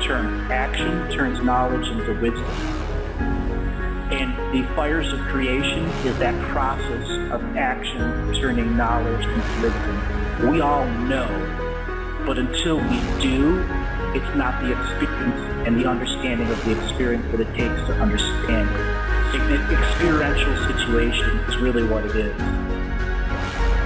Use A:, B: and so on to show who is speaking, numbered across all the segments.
A: terms. Action turns knowledge into wisdom. And the fires of creation is that process of action turning knowledge into wisdom. We all know, but until we do, it's not the experience and the understanding of the experience that it takes to understand it. Experiential situation is really what it is.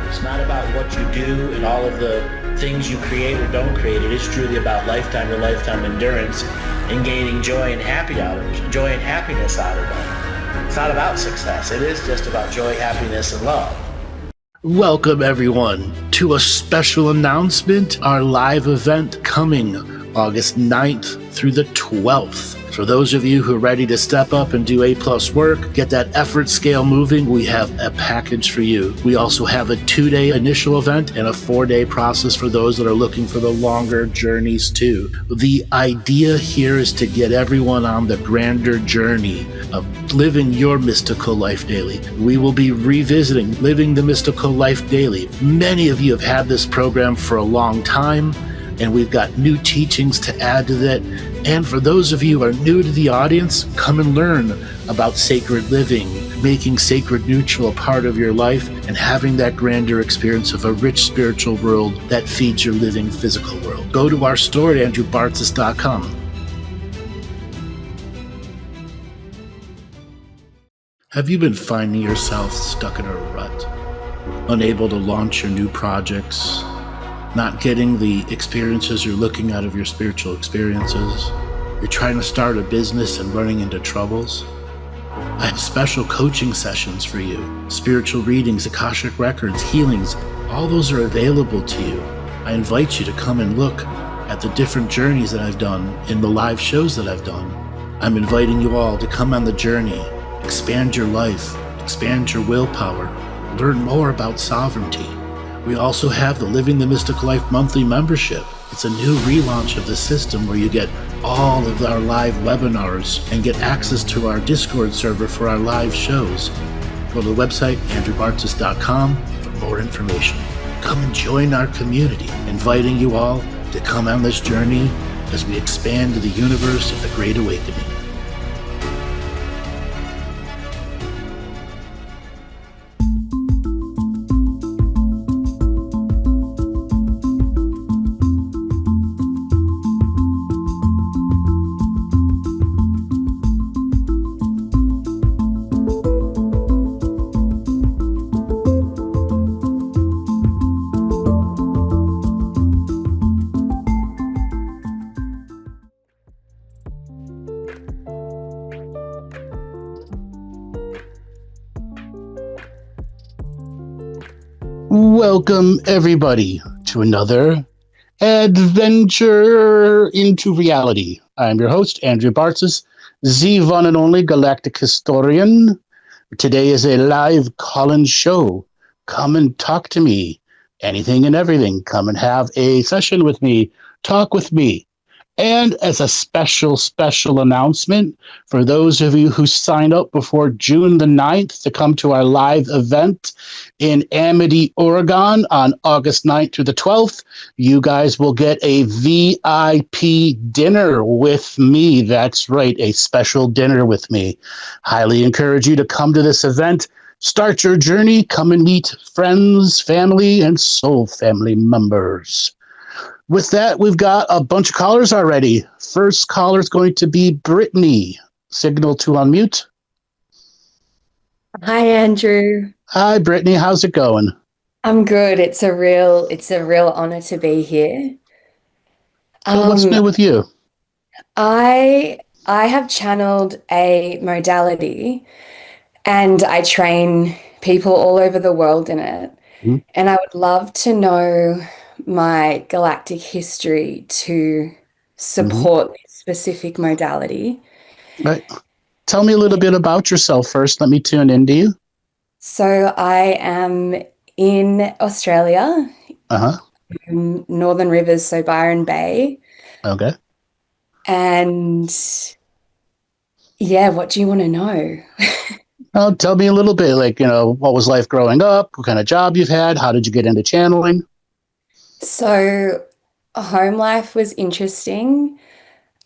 B: It's not about what you do and all of the things you create or don't create. It is truly about lifetime to lifetime endurance and gaining joy and happiness out of it. It's not about success. It is just about joy, happiness, and love.
C: Welcome everyone to a special announcement, our live event coming August 9th through the 12th. For those of you who are ready to step up and do A+ work, get that effort scale moving, we have a package for you. We also have a 2-day initial event and a 4-day process for those that are looking for the longer journeys too. The idea here is to get everyone on the grander journey of living your mystical life daily. We will be revisiting Living the Mystical Life Daily. Many of you have had this program for a long time, and we've got new teachings to add to that. And for those of you who are new to the audience, come and learn about sacred living, making sacred neutral a part of your life, and having that grander experience of a rich spiritual world that feeds your living physical world. Go to our store at andrewbartzis.com. Have you been finding yourself stuck in a rut, unable to launch your new projects, not getting the experiences you're looking out of your spiritual experiences? You're trying to start a business and running into troubles? I have special coaching sessions for you. Spiritual readings, Akashic records, healings, all those are available to you. I invite you to come and look at the different journeys that I've done in the live shows that I've done. I'm inviting you all to come on the journey, expand your life, expand your willpower, learn more about sovereignty. We also have the Living the Mystical Life monthly membership. It's a new relaunch of the system where you get all of our live webinars and get access to our Discord server for our live shows. Go to the website, andrewbartzis.com, for more information. Come and join our community, inviting you all to come on this journey as we expand to the universe of the Great Awakening. Welcome, everybody, to another adventure into reality. I'm your host, Andrew Bartzis, the one and only galactic historian. Today is a live call-in show. Come and talk to me. Anything and everything. Come and have a session with me. Talk with me. And as a special announcement, for those of you who sign up before June the 9th to come to our live event in Amity, Oregon on August 9th through the 12th, you guys will get a VIP dinner with me. That's right, a special dinner with me. Highly encourage you to come to this event. Start your journey. Come and meet friends, family, and soul family members. With that, we've got a bunch of callers already. First caller is going to be Brittany. Signal to unmute.
D: Hi, Andrew.
C: Hi, Brittany. How's it going?
D: I'm good. It's a real honor to be here.
C: What's new with you?
D: I have channeled a modality, and I train people all over the world in it. Mm-hmm. And I would love to know my galactic history to support this specific modality.
C: Right. Tell me a little bit about yourself first. Let me tune into you.
D: So I am in Australia, Northern Rivers, so Byron Bay.
C: Okay.
D: And yeah, what do you want to know?
C: Oh, tell me a little bit, what was life growing up? What kind of job you've had? How did you get into channeling?
D: So home life was interesting.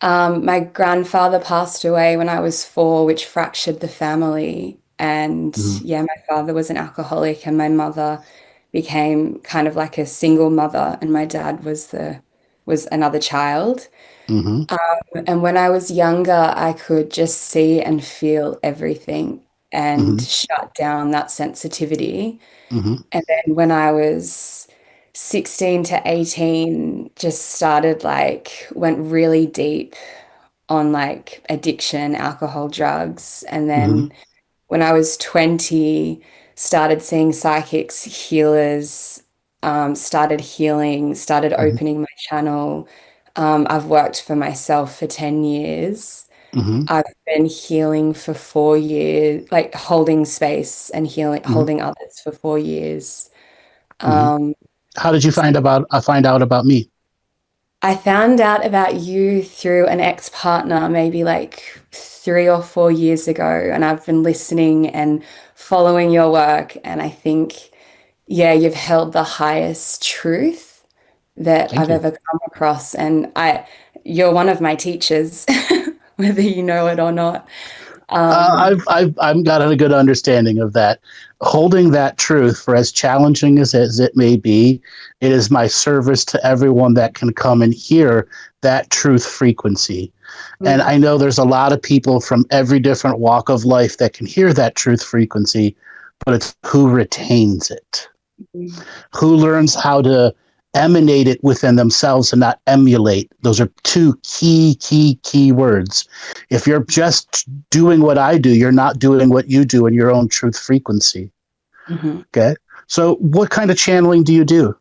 D: My grandfather passed away when I was 4, which fractured the family. And
C: Mm-hmm.
D: yeah, my father was an alcoholic, and my mother became kind of like a single mother, and my dad was another child.
C: Mm-hmm.
D: And when I was younger, I could just see and feel everything and
C: Mm-hmm.
D: shut down that sensitivity.
C: Mm-hmm.
D: And then when I was 16 to 18, just started like, went really deep on like addiction, alcohol, drugs. And
C: Mm-hmm.
D: then when I was 20, started seeing psychics, healers, started healing, started opening my channel. I've worked for myself for 10 years.
C: Mm-hmm.
D: I've been healing for 4 years, like holding space and healing,
C: Mm-hmm.
D: holding others for 4 years.
C: Mm-hmm.
D: Um,
C: How did you find out about me?
D: I found out about you through an ex-partner maybe like 3 or 4 years ago, and I've been listening and following your work. And I think, yeah, you've held the highest truth that
C: Thank
D: I've
C: you.
D: ever come across. And you're one of my teachers, whether you know it or not. Um,
C: I've got a good understanding of that. Holding that truth, for as challenging as it may be, it is my service to everyone that can come and hear that truth frequency. And
D: mm,
C: I know there's a lot of people from every different walk of life that can hear that truth frequency, but it's who retains it,
D: mm,
C: who learns how to emanate it within themselves and not emulate. Those are two key words. If you're just doing what I do, you're not doing what you do in your own truth frequency.
D: mhm.
C: Okay. So what kind of channeling do you do?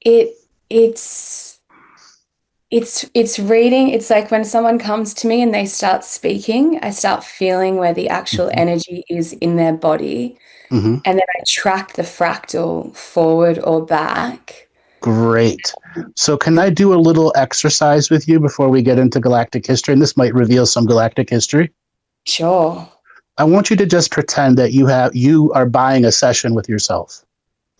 D: It it's it's reading. It's like when someone comes to me and they start speaking, I start feeling where the actual
C: Mm-hmm.
D: energy is in their body.
C: Mm-hmm.
D: And then I track the fractal forward or back.
C: Great. So can I do a little exercise with you before we get into galactic history? And this might reveal some galactic history.
D: Sure.
C: I want you to just pretend that you are buying a session with yourself.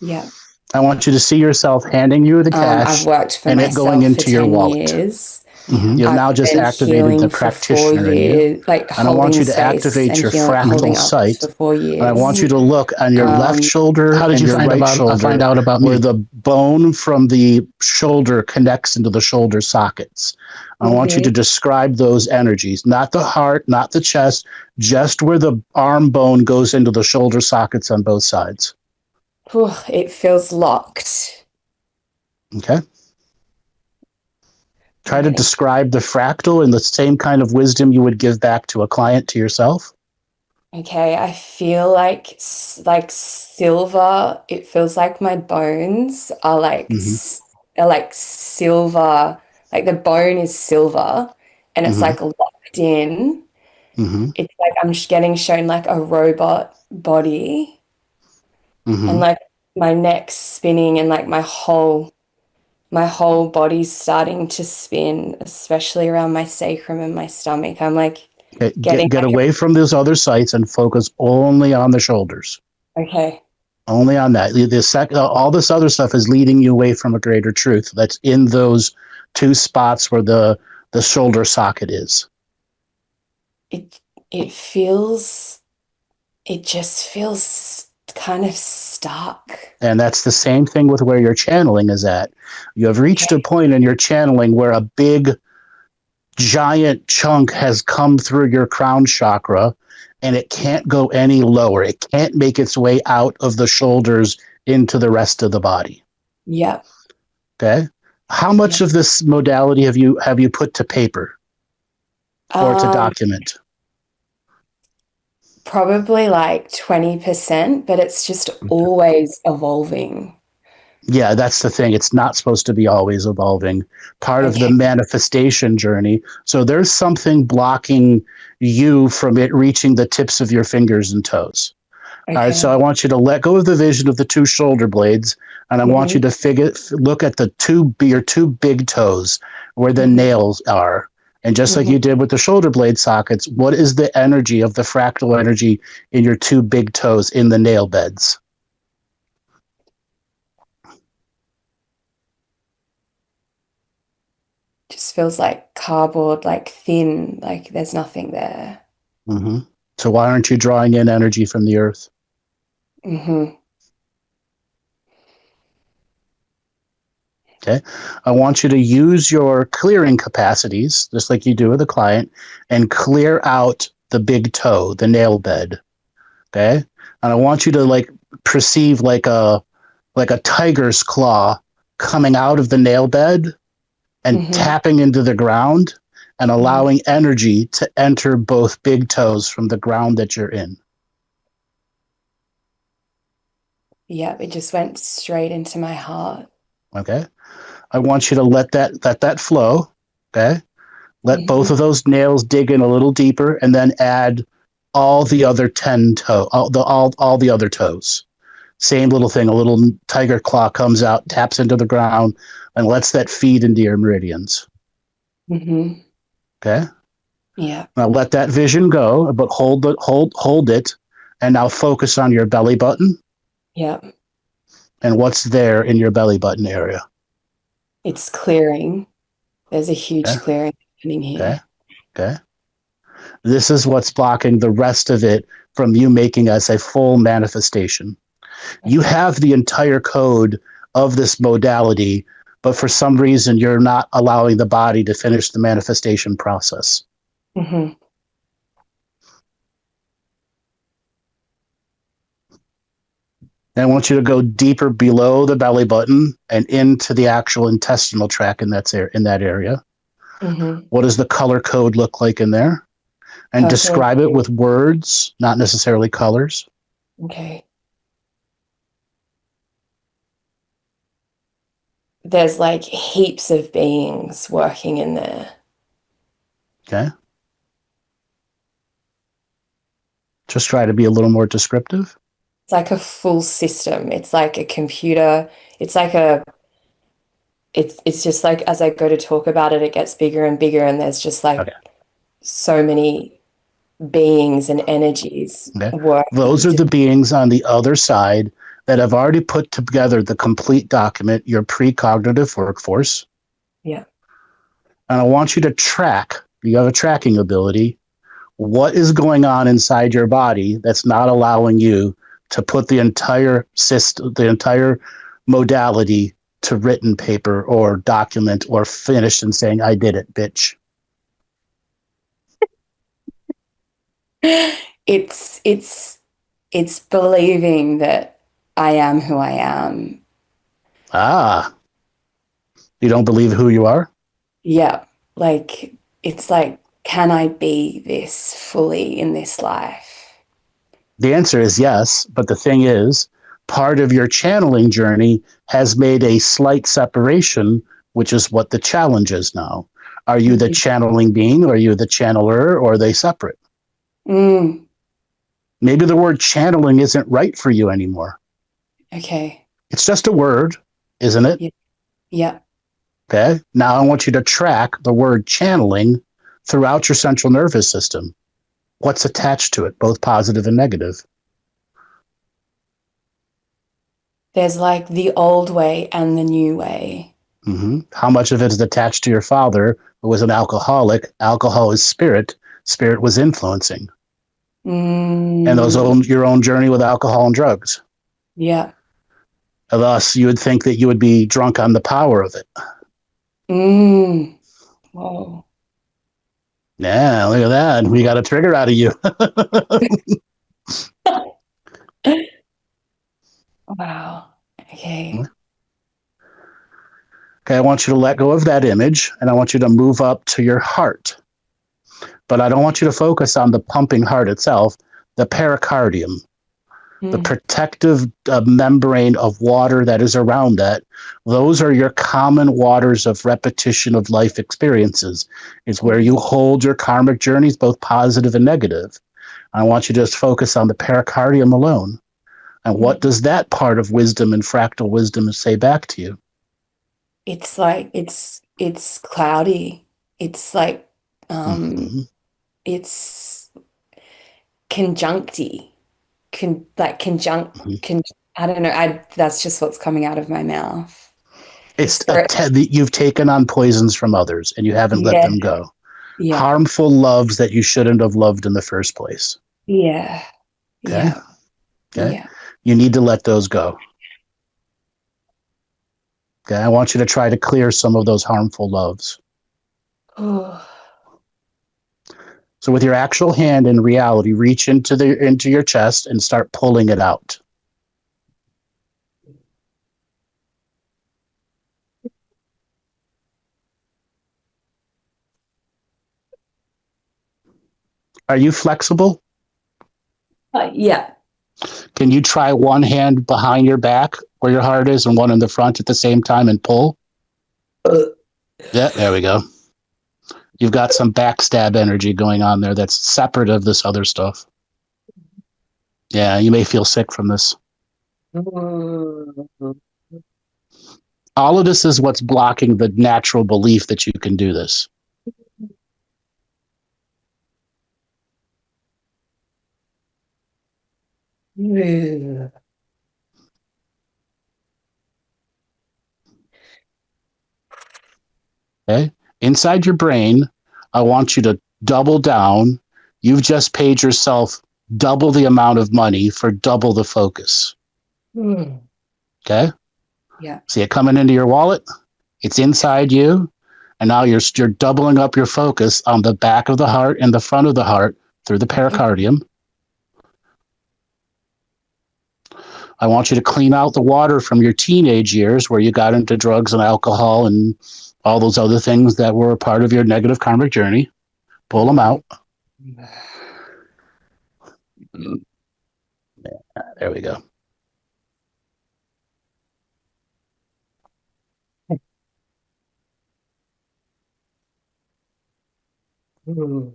D: Yeah.
C: I want you to see yourself handing you the
D: I've
C: cash
D: worked for
C: and it going
D: myself for
C: into your
D: 10
C: wallet.
D: years.
C: You've
D: I've
C: now just
D: been
C: activated the
D: healing for four
C: practitioner in you.
D: years, like
C: And I want
D: holding
C: you to
D: space
C: activate
D: and
C: your
D: healing,
C: fractal
D: holding others
C: sight.
D: for four
C: And I want you
D: years.
C: to look on your left shoulder How did and you your find right about find shoulder out about where me? the bone from the shoulder connects into the shoulder sockets. I want you to describe those energies, not the heart, not the chest, just where the arm bone goes into the shoulder sockets on both sides.
D: Whew, it feels locked.
C: Okay. Try to
D: Okay.
C: describe the fractal in the same kind of wisdom you would give back to a client, to yourself.
D: Okay, I feel like silver. It feels like my bones are
C: Mm-hmm.
D: are like silver. Like the bone is silver, and it's
C: Mm-hmm.
D: like locked in.
C: Mm-hmm.
D: It's like I'm just getting shown like a robot body, and
C: Mm-hmm.
D: like my neck's spinning, and like my whole body's starting to spin, especially around my sacrum and my stomach. I'm like getting
C: Get
D: like
C: away from those other sites and focus only on the shoulders.
D: okay.
C: Only on that. All this other stuff is leading you away from a greater truth that's in those two spots where the shoulder socket is.
D: It it feels it just feels kind of stuck.
C: And that's the same thing with where your channeling is at. You have reached a
D: Okay.
C: point in your channeling where a big giant chunk has come through your crown chakra and it can't go any lower. It can't make its way out of the shoulders into the rest of the body.
D: Yeah.
C: Okay. How
D: Yeah.
C: much of this modality have you put to paper or to
D: Um,
C: document?
D: Probably like 20%, but it's just always evolving.
C: Yeah, that's the thing. It's not supposed to be always evolving. Part of the
D: Okay.
C: manifestation journey. So there's something blocking you from it reaching the tips of your fingers and toes. All right, so I
D: Okay.
C: want you to let go of the vision of the two shoulder blades, and I want
D: Hmm.
C: you to look at your two big toes where the
D: Hmm.
C: nails are. And just like
D: Hmm.
C: you did with the shoulder blade sockets, what is the energy of the fractal energy in your two big toes in the nail beds?
D: just feels like cardboard, like thin, like there's nothing there.
C: Mm-hmm. So why aren't you drawing in energy from the earth?
D: Mm-hmm.
C: Okay. I want you to use your clearing capacities, just like you do with a client, and clear out the big toe, the nail bed. Okay. And I want you to like perceive like a tiger's claw coming out of the nail bed and
D: Mm-hmm.
C: tapping into the ground and allowing energy to enter both big toes from the ground that you're in.
D: Yeah, it just went straight into my heart.
C: Okay. I want you to let that flow. Okay. Let
D: Mm-hmm.
C: both of those nails dig in a little deeper, and then add all the other 10 toe, all the other toes. Same little thing. A little tiger claw comes out, taps into the ground, and lets that feed into your meridians.
D: Mm-hmm.
C: Okay.
D: Yeah.
C: Now let that vision go, but hold it, and now focus on your belly button
D: Yeah.
C: and what's there in your belly button area.
D: It's clearing. There's a
C: Okay.
D: huge clearing happening
C: Okay.
D: here.
C: Okay. This is what's blocking the rest of it from you making us a full manifestation. You
D: Okay.
C: have the entire code of this modality, but for some reason, you're not allowing the body to finish the manifestation process.
D: Mm-hmm.
C: And I want you to go deeper below the belly button and into the actual intestinal tract in that area.
D: Mm-hmm.
C: What does the color code look like in there? And
D: Purple.
C: describe it with words, not necessarily colors.
D: Okay. There's like heaps of beings working in there.
C: Okay. Just try to be a little more descriptive.
D: It's like a full system. It's like a computer. It's like it's just like as I go to talk about it, it gets bigger and bigger, and there's just like
C: Okay.
D: so many beings and energies
C: Okay.
D: working
C: Those are
D: to,
C: the beings on the other side that have already put together the complete document, your precognitive workforce.
D: yeah.
C: And I want you to track, you have a tracking ability, what is going on inside your body that's not allowing you to put the entire system, the entire modality to written paper or document or finished and saying, I did it, bitch.
D: It's it's believing that I am who I am.
C: Ah, you don't believe who you are?
D: Yeah. Like it's like, can I be this fully in this life?
C: The answer is yes, but the thing is, part of your channeling journey has made a slight separation, which is what the challenge is now. Are you the channeling being, or are you the channeler, or are they separate?
D: Mm,
C: Maybe the word channeling isn't right for you anymore.
D: okay.
C: It's just a word, isn't it?
D: Yeah. Yeah.
C: Okay. Now I want you to track the word channeling throughout your central nervous system. What's attached to it, both positive and negative?
D: There's like the old way and the new way.
C: Mm-hmm. How much of it is attached to your father, who was an alcoholic? Alcohol is spirit. Spirit was influencing. And
D: Mm,
C: your own journey with alcohol and drugs.
D: yeah.
C: Thus, you would think that you would be drunk on the power of it.
D: Mm, whoa.
C: Yeah, look at that. We got a trigger out of you.
D: Wow. Okay.
C: Okay, I want you to let go of that image, and I want you to move up to your heart. But I don't want you to focus on the pumping heart itself, the pericardium, the
D: Mm,
C: protective membrane of water that is around that. Those are your common waters of repetition of life experiences. It's where you hold your karmic journeys, both positive and negative. I want you to just focus on the pericardium alone. And what does that part of wisdom and fractal wisdom say back to you?
D: it's like it's cloudy. It's like
C: Mm-hmm.
D: it's conjuncty. Con like conjunct
C: Mm-hmm.
D: con I don't know. I that's just what's coming out of my mouth.
C: It's you've taken on poisons from others and you haven't let
D: Yeah.
C: them go.
D: Yeah.
C: Harmful loves that you shouldn't have loved in the first place.
D: Yeah.
C: Okay.
D: Yeah.
C: Okay.
D: Yeah.
C: You need to let those go. Okay. I want you to try to clear some of those harmful loves.
D: Oh.
C: So with your actual hand in reality, reach into your chest and start pulling it out. Are you flexible?
D: Yeah.
C: Can you try one hand behind your back where your heart is and one in the front at the same time and pull? Yeah, there we go. You've got some backstab energy going on there that's separate of this other stuff. Yeah, you may feel sick from this. All of this is what's blocking the natural belief that you can do this. Okay? Inside your brain, I want you to double down. You've just paid yourself double the amount of money for double the focus. Okay?
D: Yeah.
C: See it coming into your wallet? It's inside you. And now you're doubling up your focus on the back of the heart and the front of the heart through the pericardium. I want you to clean out the water from your teenage years where you got into drugs and alcohol and all those other things that were a part of your negative karmic journey. Pull them out. There we go. All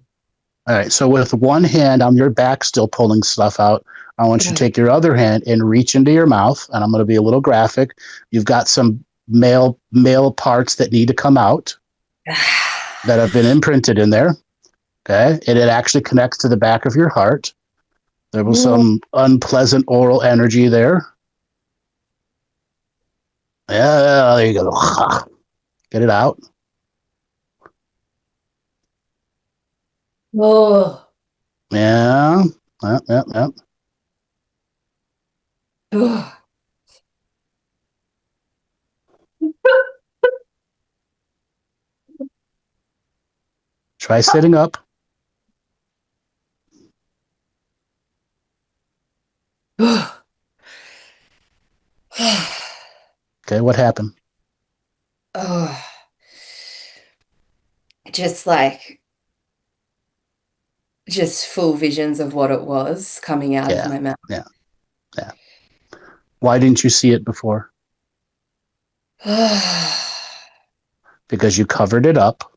C: right. So with one hand on your back, still pulling stuff out, I want you to take your other hand and reach into your mouth. And I'm going to be a little graphic. You've got some male parts that need to come out that have been imprinted in there. Okay. And it actually connects to the back of your heart. There was some unpleasant oral energy there. Yeah, there you go. Get it out.
D: Oh.
C: Yeah. Yeah. Try sitting up. Okay, what happened?
D: Oh. Just like full visions of what it was coming out of my mouth.
C: Yeah. Why didn't you see it before? Because you covered it up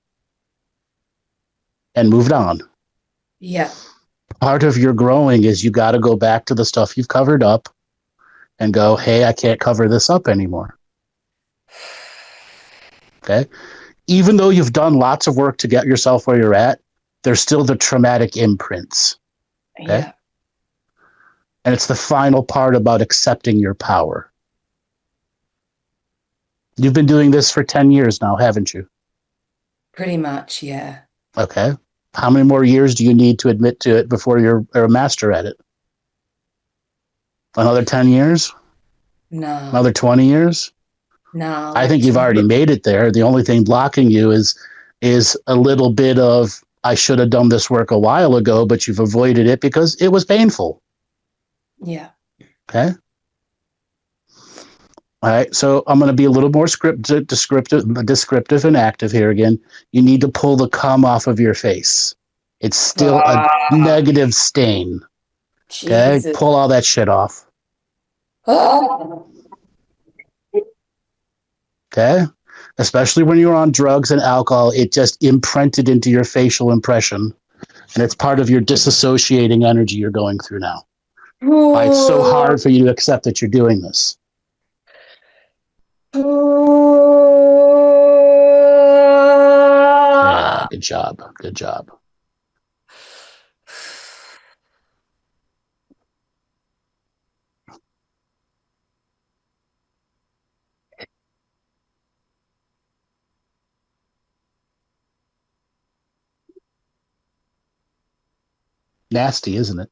C: and moved on.
D: Yeah.
C: Part of your growing is you got to go back to the stuff you've covered up and go, hey, I can't cover this up anymore. Okay. Even though you've done lots of work to get yourself where you're at, there's still the traumatic imprints. Okay.
D: Yeah.
C: And it's the final part about accepting your power. You've been doing this for 10 years now, haven't you?
D: Pretty much, yeah.
C: Okay. How many more years do you need to admit to it before you're a master at it? Another 10 years?
D: No.
C: Another 20 years?
D: No.
C: I think you've already made it there. The only thing blocking you is a little bit of, I should have done this work a while ago, but you've avoided it because it was painful.
D: Yeah.
C: Okay. All right. So I'm going to be a little more descriptive and active here again. You need to pull the cum off of your face. It's still a negative stain. Okay.
D: Jesus.
C: Pull all that shit off. Okay. Especially when you're on drugs and alcohol, it just imprinted into your facial impression. And it's part of your disassociating energy you're going through now. Why it's so hard for you to accept that you're doing this. Yeah, good job. Good job. Nasty, isn't it?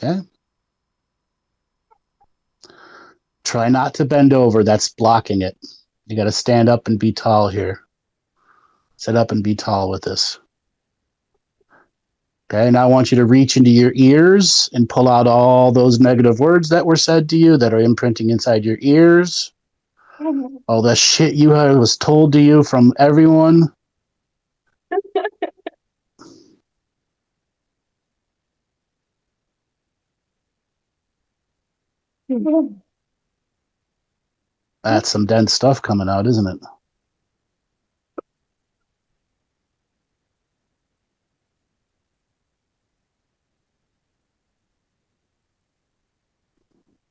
C: Okay. Try not to bend over. That's blocking it. You got to stand up and be tall here. Sit up and be tall with this. Okay, now I want you to reach into your ears and pull out all those negative words that were said to you that are imprinting inside your ears. All the shit you had was told to you from everyone. That's some dense stuff coming out, isn't it?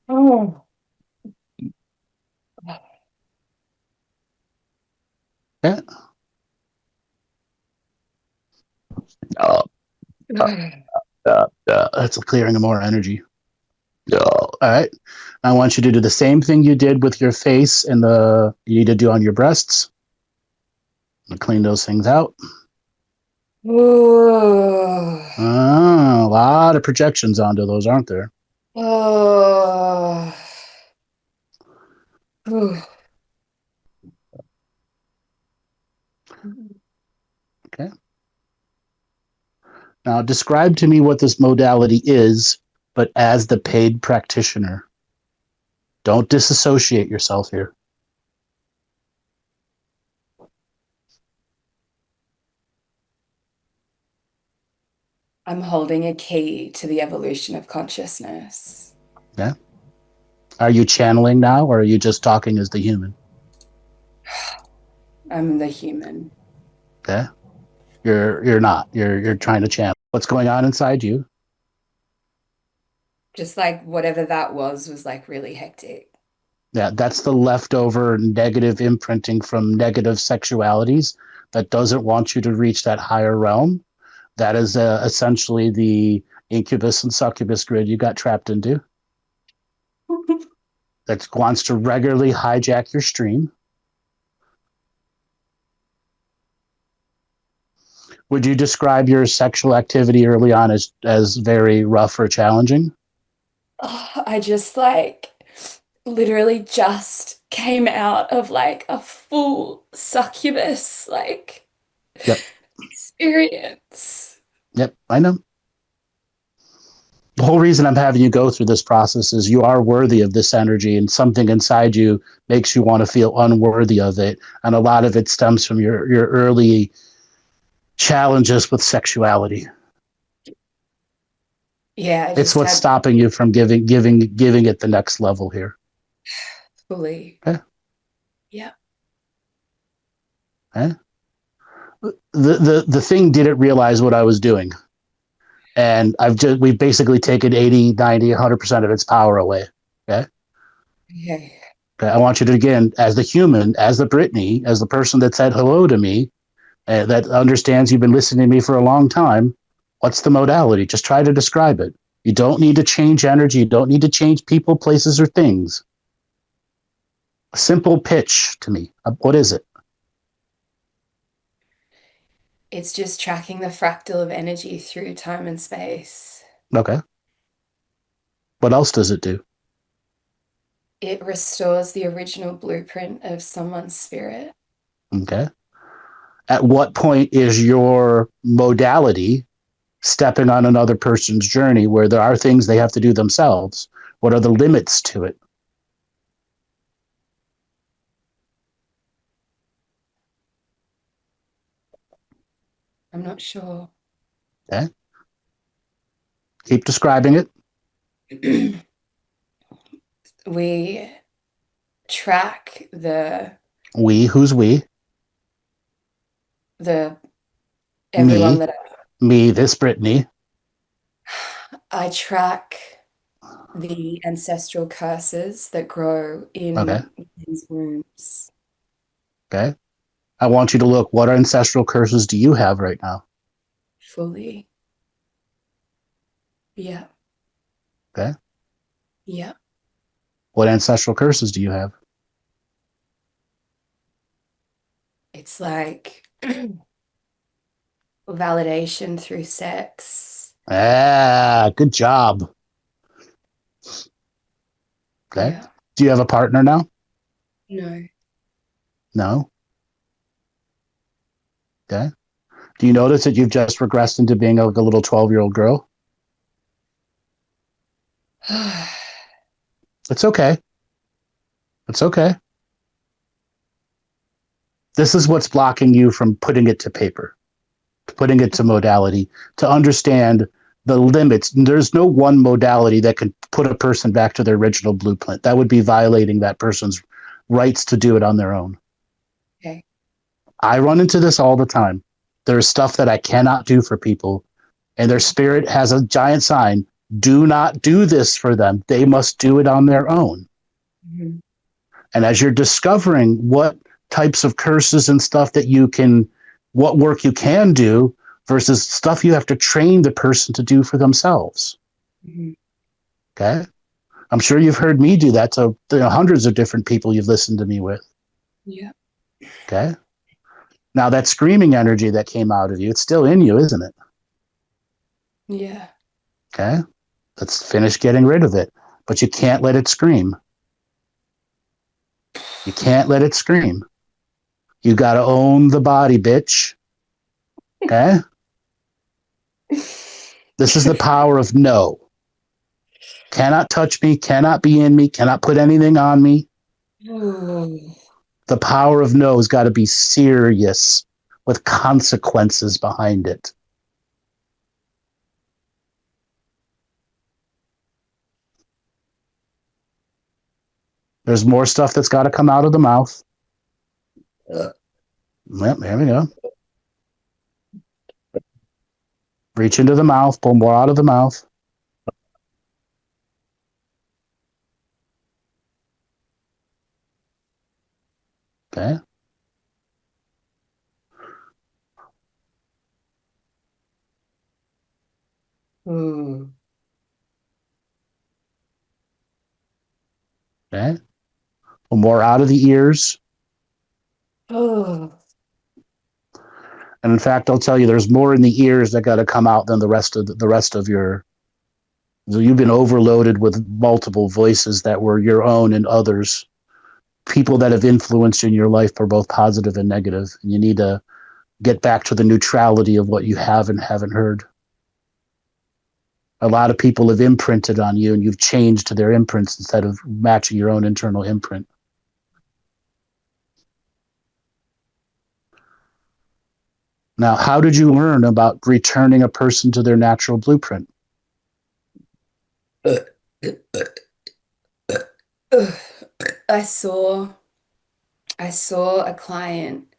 D: Oh.
C: Yeah. Oh, that's a clearing of more energy. All right. I want you to do the same thing you did with your face and you need to do on your breasts. Clean those things out.
D: Ooh.
C: A lot of projections onto those, aren't there?
D: Oh. Ooh.
C: Okay. Now, describe to me what this modality is, but as the paid practitioner. Don't disassociate yourself here.
D: I'm holding a key to the evolution of consciousness.
C: Yeah. Are you channeling now, or are you just talking as the human?
D: I'm the human.
C: Okay. You're not. You're trying to channel. What's going on inside you?
D: Just like whatever that was like really hectic.
C: Yeah, that's the leftover negative imprinting from negative sexualities that doesn't want you to reach that higher realm. That is essentially the incubus and succubus grid you got trapped into. That wants to regularly hijack your stream. Would you describe your sexual activity early on as very rough or challenging?
D: Oh, I just like literally just came out of like a full succubus like
C: Yep.
D: experience.
C: Yep, I know. The whole reason I'm having you go through this process is you are worthy of this energy, and something inside you makes you want to feel unworthy of it. And a lot of it stems from your early challenges with sexuality.
D: Yeah, I
C: It's
D: just
C: what's
D: had
C: stopping you from giving it the next level here.
D: fully.
C: Okay.
D: Yeah.
C: Okay. The thing didn't realize what I was doing. And we've basically taken 80, 90, 100% of its power away. Okay.
D: Okay.
C: Okay. I want you to, again, as the human, as the Brittany, as the person that said hello to me, that understands you've been listening to me for a long time. What's the modality? Just try to describe it. You don't need to change energy. You don't need to change people, places, or things. A simple pitch to me. What is it?
D: It's just tracking the fractal of energy through time and space.
C: Okay. What else does it do?
D: It restores the original blueprint of someone's spirit.
C: Okay. At what point is your modality stepping on another person's journey where there are things they have to do themselves? What are the limits to it?
D: I'm not sure.
C: Okay. Keep describing it.
D: We track the
C: We, who's we?
D: everyone
C: Me.
D: that
C: Me, this Brittany.
D: I track the ancestral curses that grow
C: Okay.
D: in women's wombs.
C: Okay. I want you to look, what ancestral curses do you have right now?
D: Fully. Yeah.
C: Okay.
D: Yeah.
C: What ancestral curses do you have?
D: It's like validation through sex.
C: Ah, good job. Okay.
D: Yeah.
C: Do you have a partner now?
D: No.
C: No. Okay. Do you notice that you've just regressed into being like a little 12-year-old girl? It's okay. It's okay. This is what's blocking you from putting it to paper, putting it to modality, to understand the limits. There's no one modality that can put a person back to their original blueprint. That would be violating that person's rights to do it on their own.
D: Okay.
C: I run into this all the time. There's stuff that I cannot do for people, and their spirit has a giant sign: do not do this for them. They must do it on their own.
D: Mhm.
C: And as you're discovering what types of curses and stuff that you can, what work you can do versus stuff you have to train the person to do for themselves.
D: Mhm.
C: Okay. I'm sure you've heard me do that to hundreds of different people you've listened to me with.
D: Yeah.
C: Okay. Now that screaming energy that came out of you, it's still in you, isn't it?
D: Yeah.
C: Okay. Let's finish getting rid of it. But you can't let it scream. You can't let it scream. You got to own the body, bitch. Okay. This is the power of no. Cannot touch me, cannot be in me, cannot put anything on me.
D: Ooh.
C: The power of no has got to be serious with consequences behind it. There's more stuff that's got to come out of the mouth. Yep, there we go. Reach into the mouth, pull more out of the mouth. Okay.
D: Ooh.
C: Okay. Pull more out of the ears.
D: Oh.
C: And in fact, I'll tell you, there's more in the ears that got to come out than the rest of your. So you've been overloaded with multiple voices that were your own and others, people that have influenced you in your life for both positive and negative. And you need to get back to the neutrality of what you have and haven't heard. A lot of people have imprinted on you, and you've changed to their imprints instead of matching your own internal imprint. Now, how did you learn about returning a person to their natural blueprint?
D: I saw a client.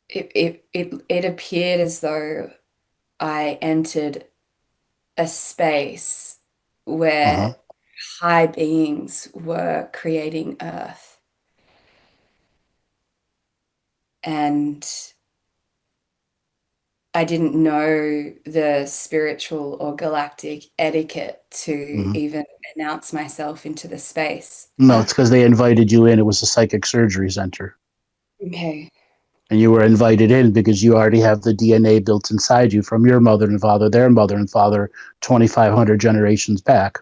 D: It appeared as though I entered a space
C: Uh-huh.
D: where high beings were creating Earth. And I didn't know the spiritual or galactic etiquette to
C: Mm-hmm.
D: even announce myself into the space.
C: No, it's because they invited you in. It was a psychic surgery center.
D: Okay.
C: And you were invited in because you already have the DNA built inside you from your mother and father, their mother and father, 2,500 generations back.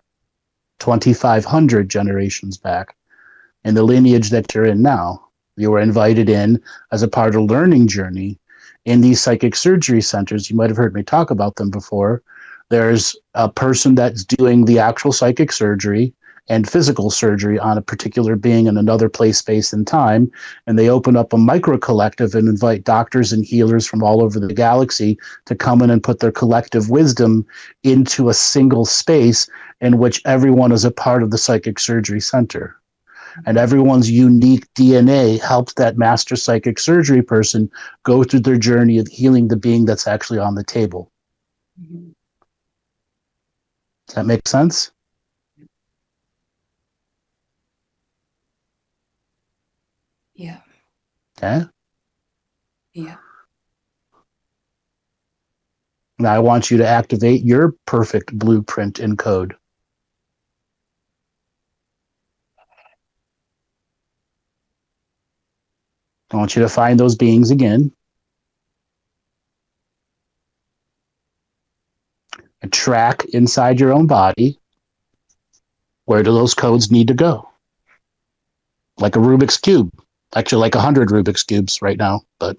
C: 2,500 generations back. In the lineage that you're in now, you were invited in as a part of a learning journey in these psychic surgery centers. You might have heard me talk about them before. There's a person that's doing the actual psychic surgery and physical surgery on a particular being in another place, space, and time. And they open up a micro collective and invite doctors and healers from all over the galaxy to come in and put their collective wisdom into a single space in which everyone is a part of the psychic surgery center. And everyone's unique DNA helps that master psychic surgery person go through their journey of healing the being that's actually on the table.
D: Mhm.
C: Does that make sense?
D: Yeah.
C: Okay.
D: Yeah.
C: Now I want you to activate your perfect blueprint in code. I want you to find those beings again and track inside your own body, where do those codes need to go? Like a Rubik's Cube. Actually, like 100 Rubik's Cubes right now, but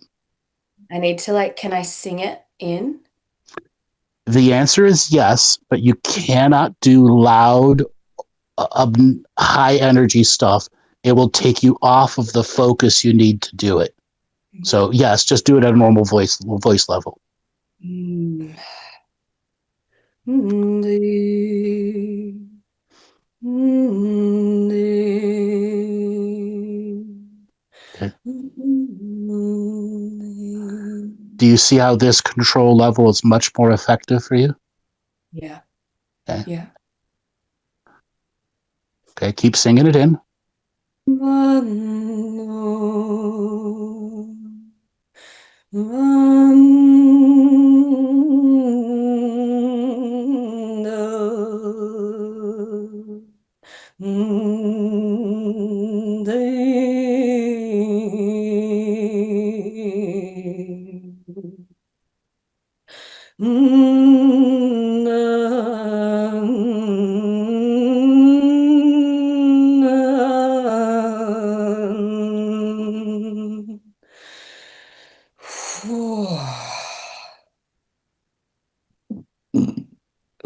D: I need to can I sing it in?
C: the answer is yes, but you cannot do loud, high energy stuff. It will take you off of the focus you need to do it. So yes, just do it at a normal voice level.
D: Mm.
C: Okay. Do you see how this control level is much more effective for you?
D: Yeah.
C: Okay.
D: Yeah.
C: Okay, keep singing it in.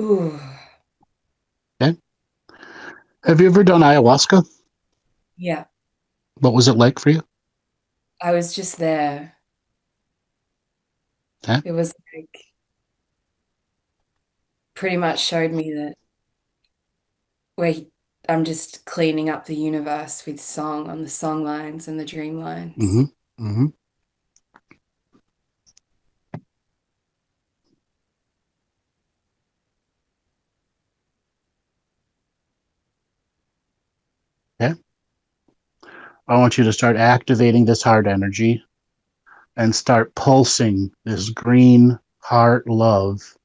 D: Ooh.
C: Okay. Have you ever done ayahuasca?
D: Yeah.
C: What was it like for you?
D: I was just there.
C: Okay.
D: It was pretty much showed me that I'm just cleaning up the universe with song on the song lines and the dream lines.
C: Mm-hmm. Mm-hmm. Okay. I want you to start activating this heart energy and start pulsing this green heart love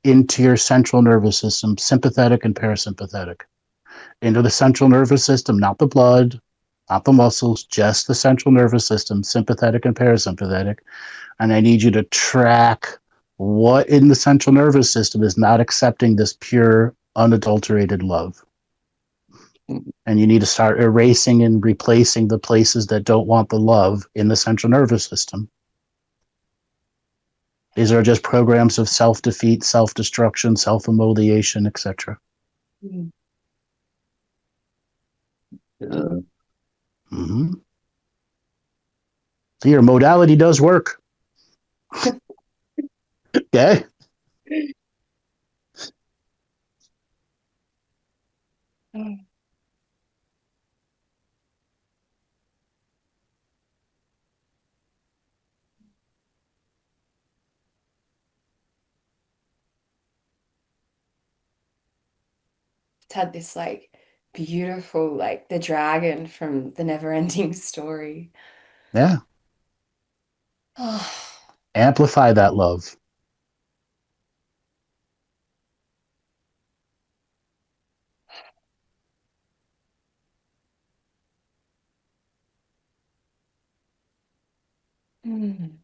C: into your central nervous system, sympathetic and parasympathetic. Into the central nervous system, not the blood, not the muscles, just the central nervous system, sympathetic and parasympathetic. And I need you to track what in the central nervous system is not accepting this pure, unadulterated love. And you need to start erasing and replacing the places that don't want the love in the central nervous system. These are just programs of self-defeat, self-destruction, self-immolation, etc. Mm-hmm. So your modality does work. Okay.
D: It's had this beautiful, the dragon from the never-ending story.
C: Yeah.
D: Oh.
C: Amplify that love.
D: Mm.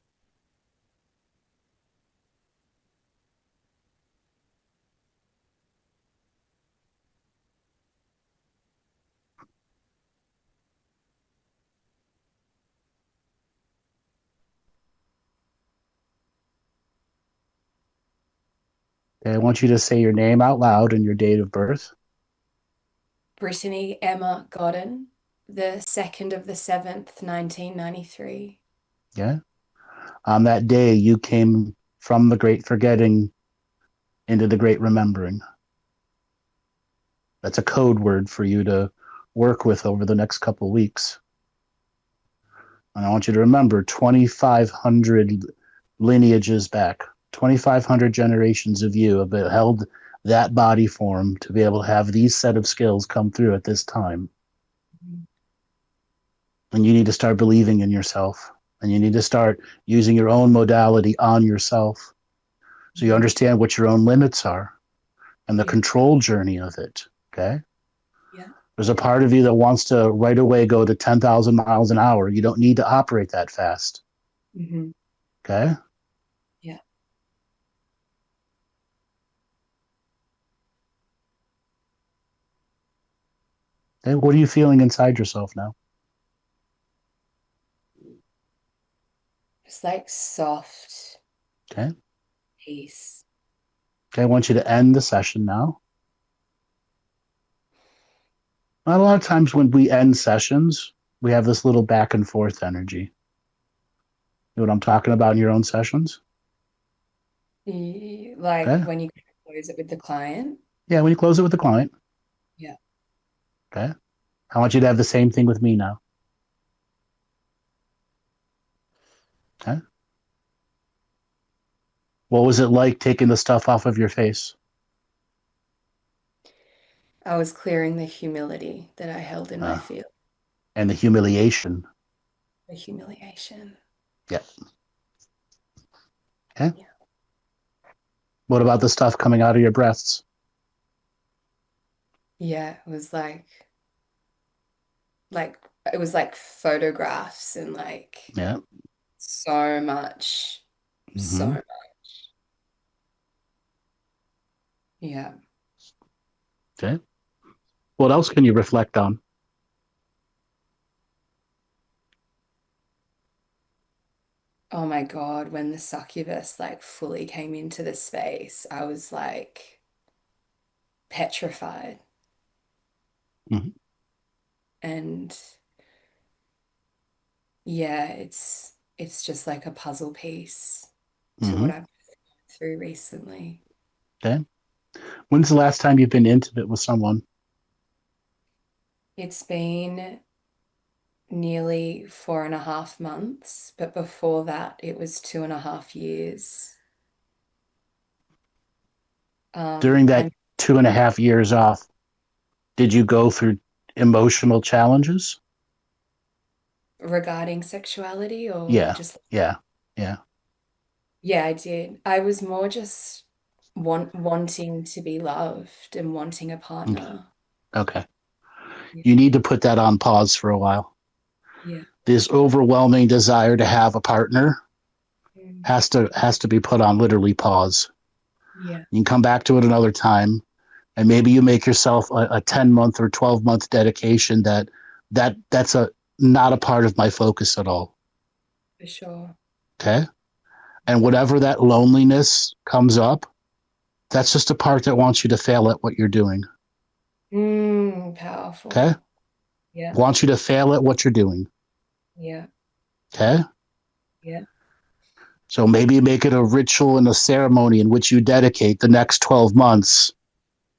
C: Okay, I want you to say your name out loud and your date of birth.
D: Brittany Emma Godden, the 2nd of the 7th, 1993.
C: Yeah. On that day, you came from the great forgetting into the great remembering. That's a code word for you to work with over the next couple of weeks. And I want you to remember 2,500 lineages back, 2,500 generations of you have held that body form to be able to have these set of skills come through at this time. And you need to start believing in yourself. And you need to start using your own modality on yourself. So you understand what your own limits are and the control journey of it. Okay?
D: Yeah.
C: There's a part of you that wants to right away go to 10,000 miles an hour. You don't need to operate that fast.
D: Mm-hmm.
C: Okay?
D: Yeah.
C: Okay, what are you feeling inside yourself now?
D: Just like soft
C: Okay?
D: peace.
C: Okay, I want you to end the session now. Not a lot of times when we end sessions, we have this little back and forth energy. You know what I'm talking about in your own sessions?
D: Like
C: Okay?
D: when you close it with the client.
C: Yeah, when you close it with the client.
D: Yeah.
C: Okay? I want you to have the same thing with me now. Okay? What was it like taking the stuff off of your face?
D: I was clearing the humility that I held in my field.
C: And the humiliation.
D: The humiliation.
C: Yeah. Okay?
D: Yeah.
C: What about the stuff coming out of your breasts?
D: Yeah, it was like it was like photographs and like
C: Yeah.
D: so much, so
C: Mm-hmm.
D: much. Yeah.
C: Okay. What else can you reflect on?
D: Oh my God, when the succubus like fully came into the space, I was like petrified.
C: Mm-hmm.
D: And yeah, it's just like a puzzle piece to
C: Mm-hmm.
D: what I've been through recently.
C: Okay. When's the last time you've been intimate with someone?
D: It's been nearly 4.5 months, but before that, it was 2.5 years.
C: During that
D: And
C: 2.5 years off, did you go through emotional challenges?
D: regarding sexuality or
C: Yeah.
D: just,
C: Yeah. Yeah.
D: yeah, I did. I was more just wanting to be loved and wanting a
C: Okay.
D: partner.
C: Okay.
D: Yeah.
C: You need to put that on pause for a while.
D: Yeah.
C: This overwhelming desire to have a partner
D: Mm.
C: has to be put on literally pause.
D: Yeah.
C: You can come back to it another time, and maybe you make yourself a 10-month or 12-month dedication that's a not a part of my focus at all.
D: For sure.
C: Okay. And whatever that loneliness comes up, that's just a part that wants you to fail at what you're doing. Okay.
D: Powerful. Yeah.
C: Wants you to fail at what you're doing.
D: Yeah.
C: Okay.
D: Yeah.
C: So maybe make it a ritual and a ceremony in which you dedicate the next 12 months.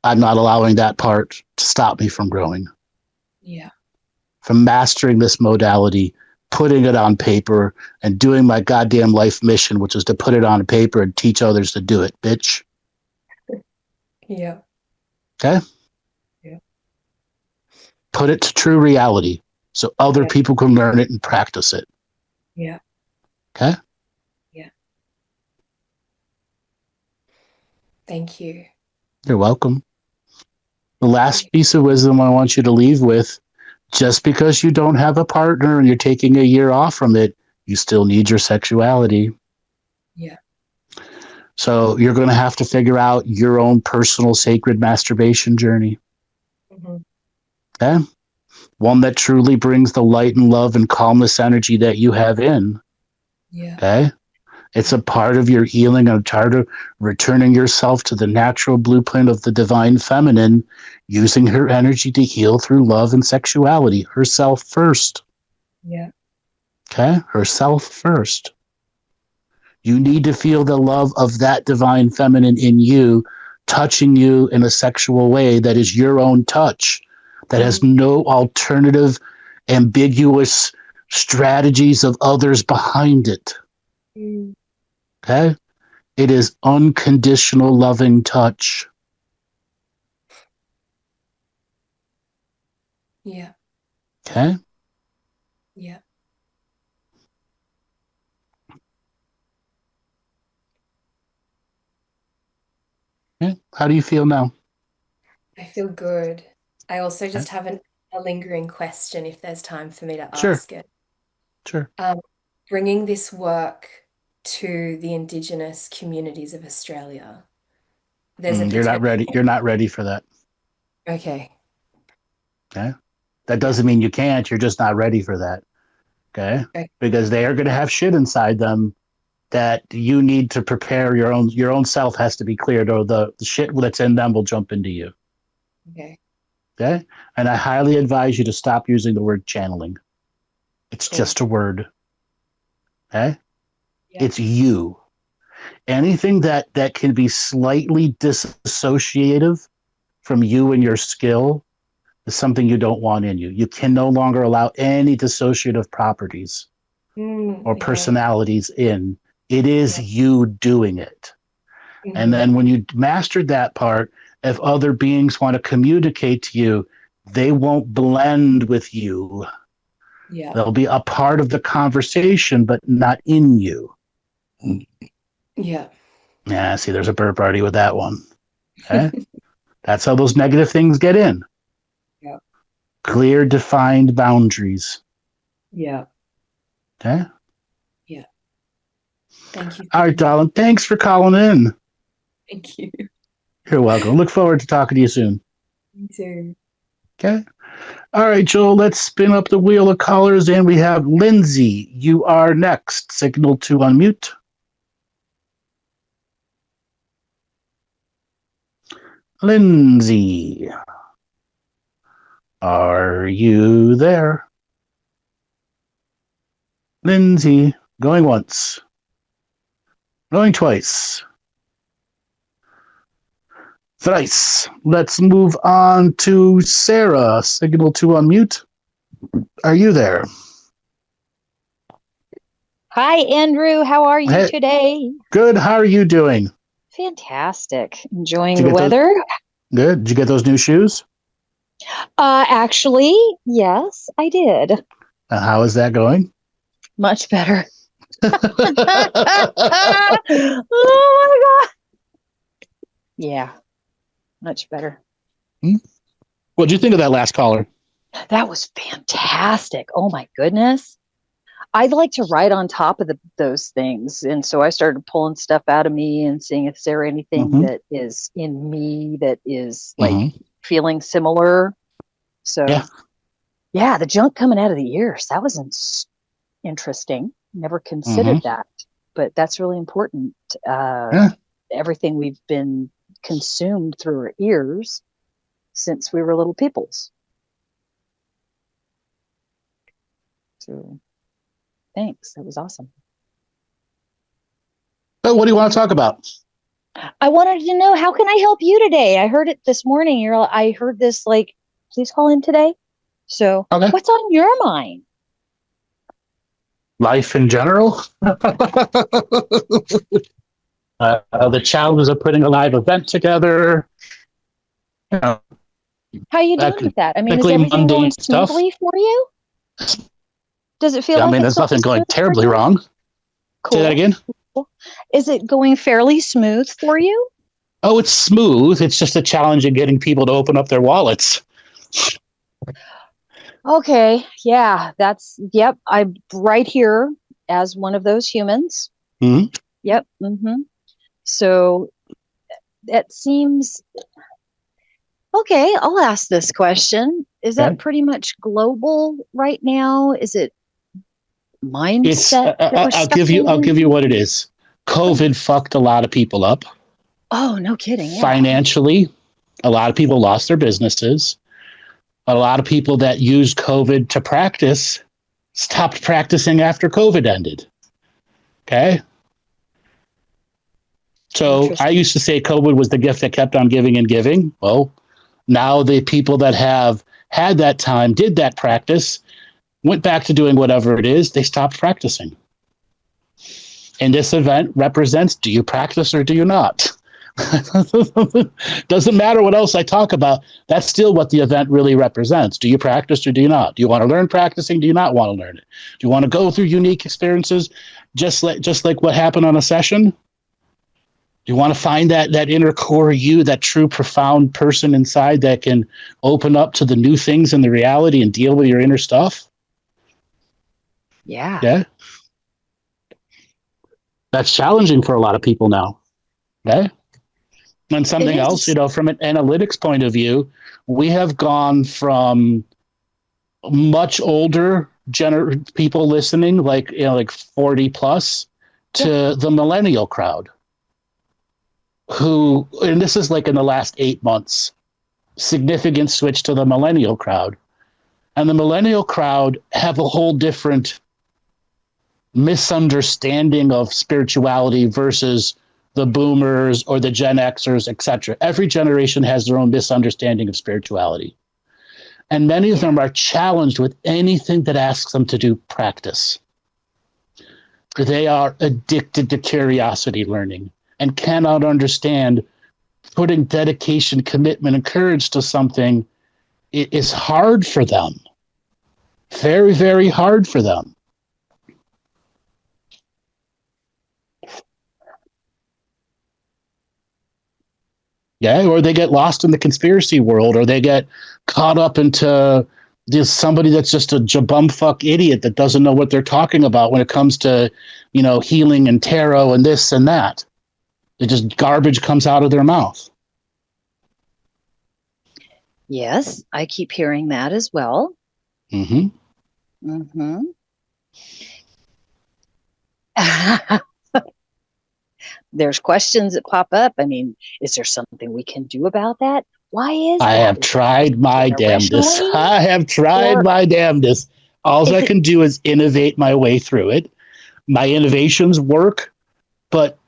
C: I'm not allowing that part to stop me from growing,
D: Yeah.
C: from mastering this modality, putting it on paper, and doing my goddamn life mission, which is to put it on paper and teach others to do it, bitch.
D: Yeah.
C: Okay?
D: Yeah.
C: Put it to true reality so other
D: Yeah.
C: people can learn it and practice it.
D: Yeah.
C: Okay?
D: Yeah. Thank you.
C: You're welcome. The last piece of wisdom I want you to leave with, just because you don't have a partner and you're taking a year off from it, you still need your sexuality.
D: Yeah.
C: So you're going to have to figure out your own personal sacred masturbation journey.
D: Mhm.
C: Okay? One that truly brings the light and love and calmness energy that you have in.
D: Yeah.
C: Okay? It's a part of your healing and a part of returning yourself to the natural blueprint of the divine feminine, using her energy to heal through love and sexuality. Herself first.
D: Yeah.
C: Okay? Herself first. You need to feel the love of that divine feminine in you, touching you in a sexual way that is your own touch, that has no alternative, ambiguous strategies of others behind it.
D: Mm.
C: Okay? It is unconditional loving touch.
D: Yeah.
C: Okay?
D: Yeah.
C: Okay? How do you feel now?
D: I feel good. I also
C: Okay?
D: just have an a lingering question if there's time for me to
C: Sure,
D: ask it.
C: sure.
D: Bringing this work to the Indigenous communities of Australia, there's a
C: You're not
D: potential.
C: ready. You're not ready for that.
D: Okay.
C: Okay. That
D: Yeah.
C: doesn't mean you can't. You're just not ready for that. Okay.
D: Okay.
C: Because they are going to have shit inside them that you need to prepare your own self has to be cleared, or the shit that's in them will jump into you.
D: Okay.
C: Okay. And I highly advise you to stop using the word channeling. It's
D: Cool.
C: just a word. Okay.
D: Yeah.
C: It's you. Anything that can be slightly disassociative from you and your skill is something you don't want in you. You can no longer allow any dissociative properties or
D: Okay.
C: personalities in. It is
D: Yeah.
C: you doing it. And
D: Hmm.
C: then when you mastered that part, if other beings want to communicate to you, they won't blend with you.
D: Yeah.
C: They'll be a part of the conversation, but not in you.
D: Yeah.
C: Yeah, see, there's a burp already with that one. Okay. That's how those negative things get in.
D: Yeah.
C: Clear, defined boundaries.
D: Yeah.
C: Okay.
D: Yeah. Thank you
C: All
D: so
C: right,
D: much.
C: darling. Thanks for calling in.
D: Thank you.
C: You're welcome. Look forward to talking to you soon.
D: Me too.
C: Okay. All right, Joel, let's spin up the wheel of callers, and we have Lindsay. You are next. Signal to unmute. Lindsay, are you there? Lindsay, going once, going twice, thrice. Let's move on to Sarah. Signal to unmute. Are you there?
E: Hi, Andrew. How are you
C: Hey,
E: today?
C: good. How are you doing?
E: Fantastic. Enjoying
C: Did
E: the
C: you get those?
E: weather?
C: Good. Did you get those new shoes?
E: Actually, yes, I did.
C: How is that going?
E: Much better. Oh my God. Yeah, much better.
C: What did you think of that last caller?
E: That was fantastic. Oh my goodness. I'd like to write on top of those things. And so I started pulling stuff out of me and seeing if there anything
C: Mm-hmm.
E: that is in me that is like
C: Mm-hmm.
E: feeling similar. So
C: Yeah.
E: yeah, the junk coming out of the ears, that was interesting. Never considered that, but that's really important.
C: Yeah.
E: Everything we've been consumed through our ears since we were little peoples. So thanks. That was awesome.
C: So what do you want to talk about?
E: I wanted to know, how can I help you today? I heard it this morning. I heard this like, please call in today. So
C: Okay.
E: what's on your mind?
C: Life in general. The challenges of putting a live event together. You know,
E: How are you doing with that? I mean, is
C: typically
E: everything going
C: mundane stuff.
E: smoothly for you? Does it feel
C: I
E: like
C: mean,
E: it's
C: there's nothing going
E: smooth for
C: terribly
E: you?
C: wrong.
E: Cool.
C: Say that again.
E: Cool. Is it going fairly smooth for you?
C: Oh, it's smooth. It's just a challenge in getting people to open up their wallets.
E: Okay. Yeah, yep. I'm right here as one of those humans.
C: Mm-hmm.
E: Yep. Mm-hmm. So that seems okay. I'll ask this question. Is that pretty much global right now? Is it mindset?
C: I'll give you what it is. COVID fucked a lot of people up.
E: Oh, no kidding. Yeah.
C: Financially, a lot of people lost their businesses. A lot of people that used COVID to practice stopped practicing after COVID ended. Okay. So I used to say COVID was the gift that kept on giving and giving. Well, now the people that have had that time, did that practice, went back to doing whatever it is, they stopped practicing. And this event represents, do you practice or do you not? Doesn't matter what else I talk about. That's still what the event really represents. Do you practice or do you not? Do you want to learn practicing? Do you not want to learn it? Do you want to go through unique experiences just like what happened on a session? You want to find that inner core you, that true profound person inside that can open up to the new things in the reality and deal with your inner stuff.
E: Yeah.
C: Yeah. That's challenging for a lot of people now. Okay. And something else, from an analytics point of view, we have gone from much older people listening, like 40 plus, to the millennial crowd, who, and this is like in the last 8 months, significant switch to the millennial crowd. And the millennial crowd have a whole different misunderstanding of spirituality versus the boomers or the Gen Xers, etc. Every generation has their own misunderstanding of spirituality. And many of them are challenged with anything that asks them to do practice. They are addicted to curiosity learning and cannot understand putting dedication, commitment, and courage to something. It is hard for them. Very, very hard for them. Yeah, or they get lost in the conspiracy world, or they get caught up into somebody that's just a jabumfuck idiot that doesn't know what they're talking about when it comes to, healing and tarot and this and that. It just garbage comes out of their mouth.
E: Yes, I keep hearing that as well.
C: Mm-hmm.
E: Mm-hmm. There's questions that pop up. I mean, is there something we can do about that? Why is
C: I
E: that?
C: have tried my damnedest. I have tried my damnedest. All I can do is innovate my way through it. My innovations work, but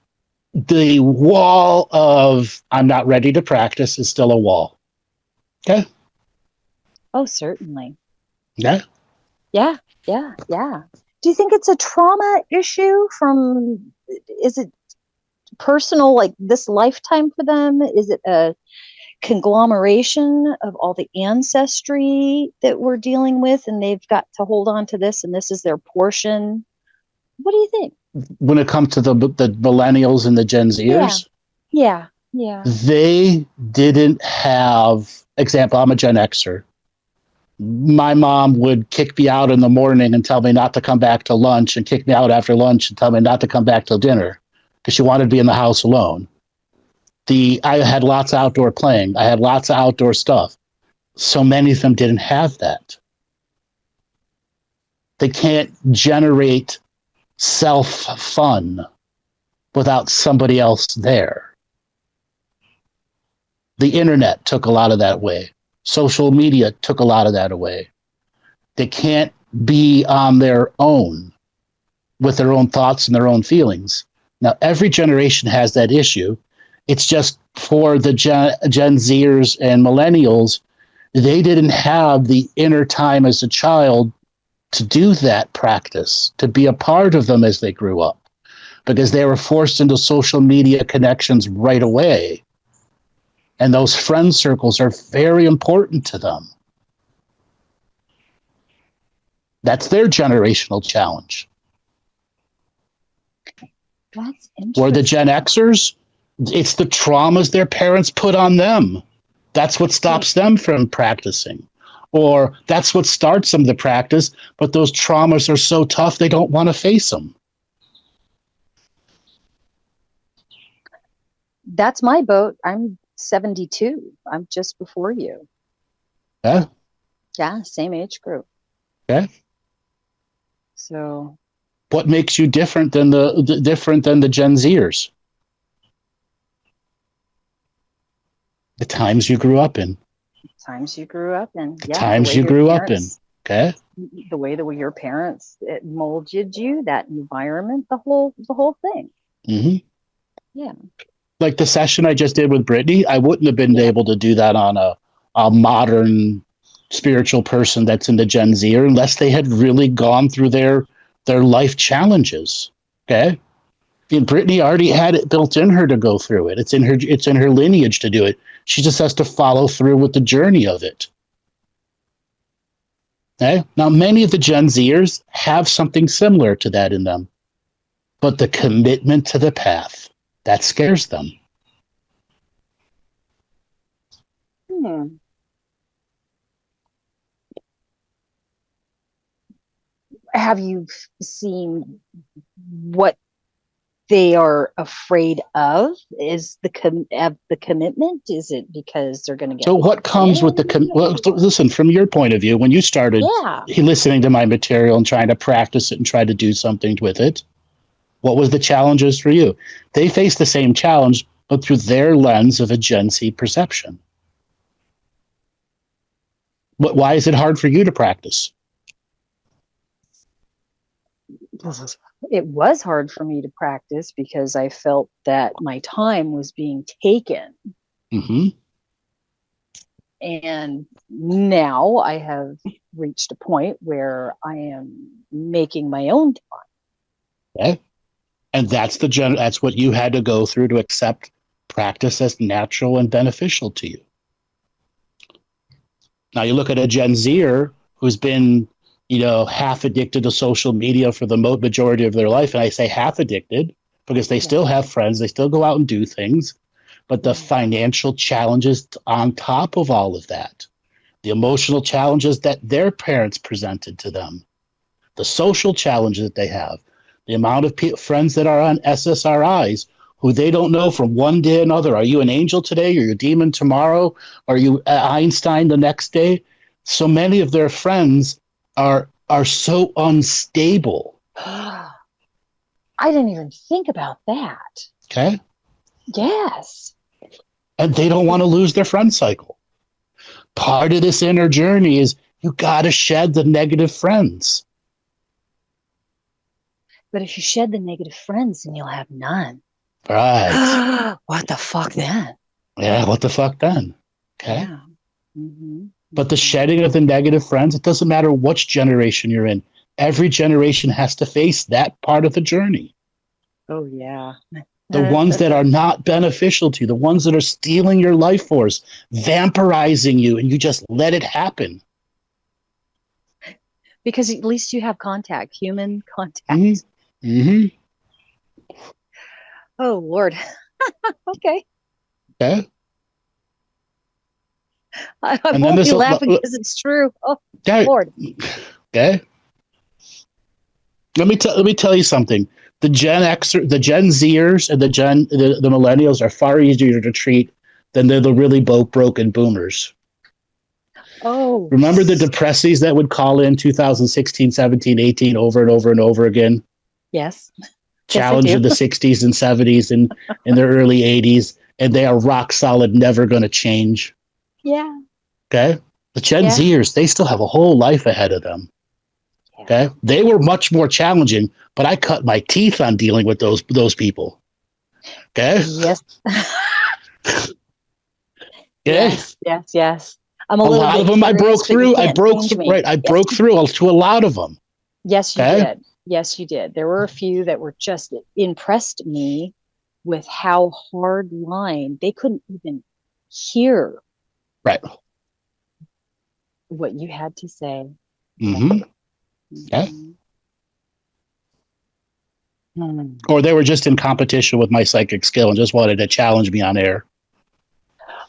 C: the wall of I'm not ready to practice is still a wall. Okay?
E: Oh, certainly.
C: Yeah.
E: Yeah. Do you think it's a trauma issue is it personal, like this lifetime for them? Is it a conglomeration of all the ancestry that we're dealing with and they've got to hold on to this and this is their portion? What do you think?
C: When it comes to the millennials and the Gen Zers,
E: yeah,
C: they didn't have, example, I'm a Gen Xer. My mom would kick me out in the morning and tell me not to come back to lunch, and kick me out after lunch and tell me not to come back till dinner because she wanted to be in the house alone. I had lots of outdoor playing. I had lots of outdoor stuff. So many of them didn't have that. They can't generate self-fun without somebody else there. The internet took a lot of that away. Social media took a lot of that away. They can't be on their own with their own thoughts and their own feelings. Now, every generation has that issue. It's just for the Gen Zers and millennials, they didn't have the inner time as a child to do that practice, to be a part of them as they grew up, because they were forced into social media connections right away. And those friend circles are very important to them. That's their generational challenge.
E: That's interesting.
C: Or the Gen Xers, it's the traumas their parents put on them. That's what stops them from practicing. Or that's what starts them to practice, but those traumas are so tough they don't want to face them.
E: That's my boat. I'm 72. I'm just before you.
C: Yeah.
E: Yeah, same age group.
C: Okay.
E: So
C: what makes you different than the Gen Zers? The times you grew up in.
E: Times you grew up in.
C: The times you grew up in. Okay.
E: The way that your parents molded you, that environment, the whole thing.
C: Mm-hmm.
E: Yeah.
C: Like the session I just did with Brittany, I wouldn't have been able to do that on a modern spiritual person that's in the Gen Z, unless they had really gone through their life challenges. Okay. And Brittany already had it built in her to go through it. It's in her lineage to do it. She just has to follow through with the journey of it. Okay. Now, many of the Gen Zers have something similar to that in them, but the commitment to the path, That scares them.
E: Have you seen what they are afraid of? Is the commitment? Is it because they're going to get
C: So what comes with listen, from your point of view, when you started listening to my material and trying to practice it and try to do something with it, what was the challenges for you? They face the same challenge, but through their lens of a Gen Z perception. Why is it hard for you to practice?
E: It was hard for me to practice because I felt that my time was being taken.
C: Mm-hmm.
E: And now I have reached a point where I am making my own time.
C: Okay. And that's what you had to go through to accept practice as natural and beneficial to you. Now you look at a Gen Zer who's been, half addicted to social media for the majority of their life. And I say half addicted because they still have friends. They still go out and do things. But the financial challenges on top of all of that, the emotional challenges that their parents presented to them, the social challenges that they have, the amount of friends that are on SSRIs who they don't know from one day to another. Are you an angel today? Are you a demon tomorrow? Are you Einstein the next day? So many of their friends are so unstable.
E: I didn't even think about that.
C: Okay.
E: Yes.
C: And they don't want to lose their friend cycle. Part of this inner journey is you got to shed the negative friends.
E: But if you shed the negative friends, then you'll have none.
C: Right.
E: What the fuck then?
C: Yeah, what the fuck then? Okay.
E: Yeah. Mm-hmm.
C: But the shedding of the negative friends, it doesn't matter which generation you're in. Every generation has to face that part of the journey.
E: Oh, yeah.
C: The ones that are not beneficial to you, the ones that are stealing your life force, vampirizing you, and you just let it happen.
E: Because at least you have contact, human contact.
C: Mm-hmm.
E: Oh, Lord. Okay.
C: Okay.
E: I won't be laughing because it's true. Oh, okay. Lord.
C: Okay. Let me tell you something. The Gen Zers and the millennials are far easier to treat than the really broken boomers.
E: Oh.
C: Remember the depressies that would call in 2016, 17, 18 over and over and over again?
E: Yes.
C: Challenge in the 60s and 70s and in their early 80s, and they are rock solid, never going to change.
E: Yeah.
C: Okay. The Gen Zers, they still have a whole life ahead of them. Yeah. Okay. They were much more challenging, but I cut my teeth on dealing with those people. Okay.
E: Yes.
C: Okay.
E: Yes.
C: I'm a lot of them I broke through. I broke through to a lot of them.
E: Yes, you did. Yes, you did. There were a few that were just impressed me with how hard line they couldn't even hear.
C: Right.
E: What you had to say.
C: Mm-hmm. Yeah. Or they were just in competition with my psychic skill and just wanted to challenge me on air.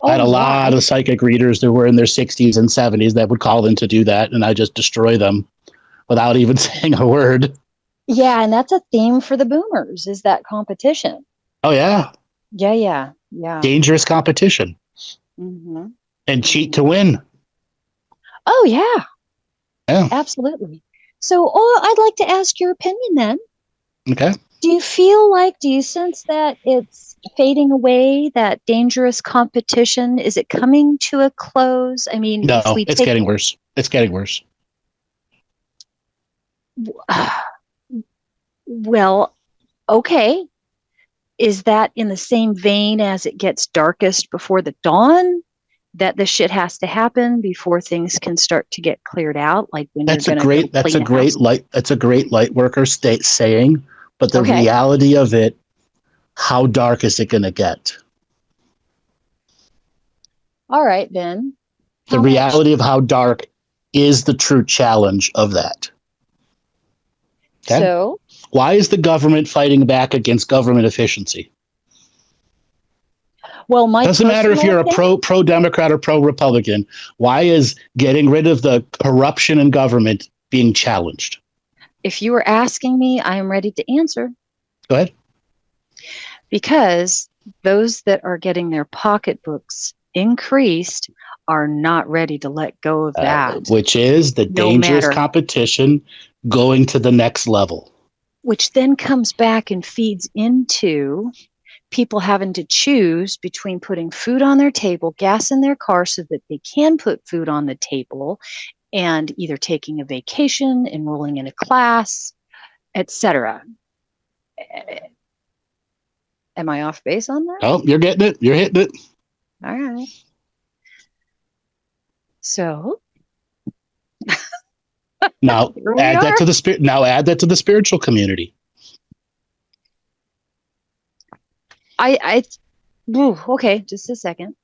C: I had a lot of psychic readers that were in their 60s and 70s that would call in to do that, and I just destroy them without even saying a word.
E: Yeah, and that's a theme for the boomers, is that competition.
C: Oh, yeah.
E: Yeah.
C: Dangerous competition.
E: Mm-hmm.
C: And cheat to win.
E: Oh, yeah. Absolutely. So I'd like to ask your opinion then.
C: Okay.
E: Do you sense that it's fading away, that dangerous competition? Is it coming to a close? I mean,
C: no, it's getting worse. It's getting worse.
E: Well, okay. Is that in the same vein as it gets darkest before the dawn? That this shit has to happen before things can start to get cleared out? Like when
C: that's a great light worker saying, but the reality of it, how dark is it going to get?
E: All right, then.
C: The reality of how dark is the true challenge of that. Okay?
E: So,
C: why is the government fighting back against government efficiency?
E: Well, my
C: Doesn't matter if you're a
E: personal
C: pro Democrat or pro Republican. Why is getting rid of the corruption in government being challenged?
E: if you were asking me, I am ready to answer.
C: Go ahead.
E: Because those that are getting their pocketbooks increased are not ready to let go of that.
C: Which is the
E: No
C: dangerous
E: matter.
C: competition going to the next level.
E: Which then comes back and feeds into people having to choose between putting food on their table, gas in their car so that they can put food on the table, and either taking a vacation, enrolling in a class, etc. Am I off base on that?
C: Oh, you're getting it. You're hitting it.
E: All right. So
C: Now add that to the spirit. Now add that to the spiritual community.
E: Okay, just a second.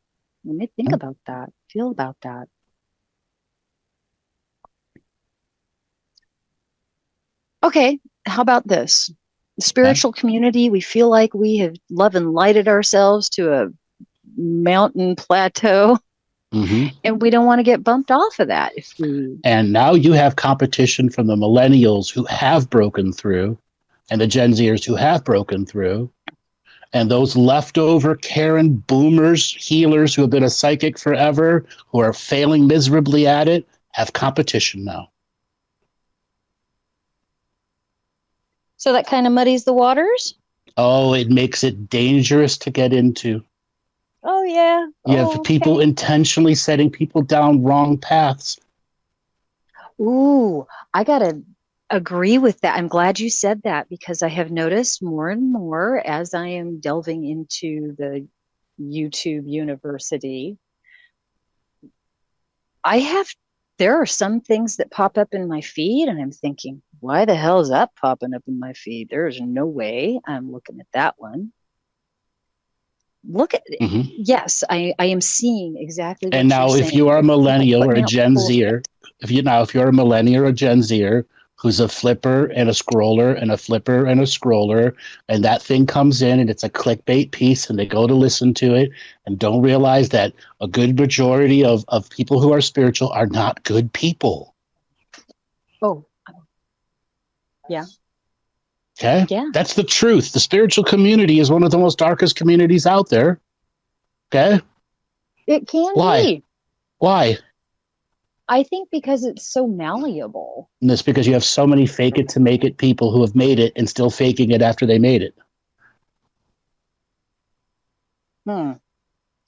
E: Let me think about that. Feel about that. Okay, how about this? The spiritual community, we feel like we have love and lighted ourselves to a mountain plateau, and we don't want to get bumped off of that.
C: And now you have competition from the millennials who have broken through, and the Gen Zers who have broken through, and those leftover Karen boomers, healers who have been a psychic forever, who are failing miserably at it, have competition now.
E: So that kind of muddies the waters?
C: Oh, it makes it dangerous to get into.
E: Oh, yeah.
C: You have people intentionally setting people down wrong paths.
E: Ooh, I got to agree with that. I'm glad you said that, because I have noticed more and more as I am delving into the YouTube university. There are some things that pop up in my feed and I'm thinking, why the hell is that popping up in my feed? There's no way I'm looking at that one. Yes, I am seeing exactly what
C: and now
E: you're saying.
C: If you are a millennial or a Gen Zer, if you're a millennial or a Gen Zer who's a flipper and a scroller and a flipper and a scroller, and that thing comes in and it's a clickbait piece and they go to listen to it and don't realize that a good majority of people who are spiritual are not good people.
E: Oh, yeah.
C: Okay?
E: Yeah.
C: That's the truth. The spiritual community is one of the most darkest communities out there. Okay?
E: It can be.
C: Why?
E: I think because it's so malleable.
C: And that's because you have so many fake it to make it people who have made it and still faking it after they made it.
E: All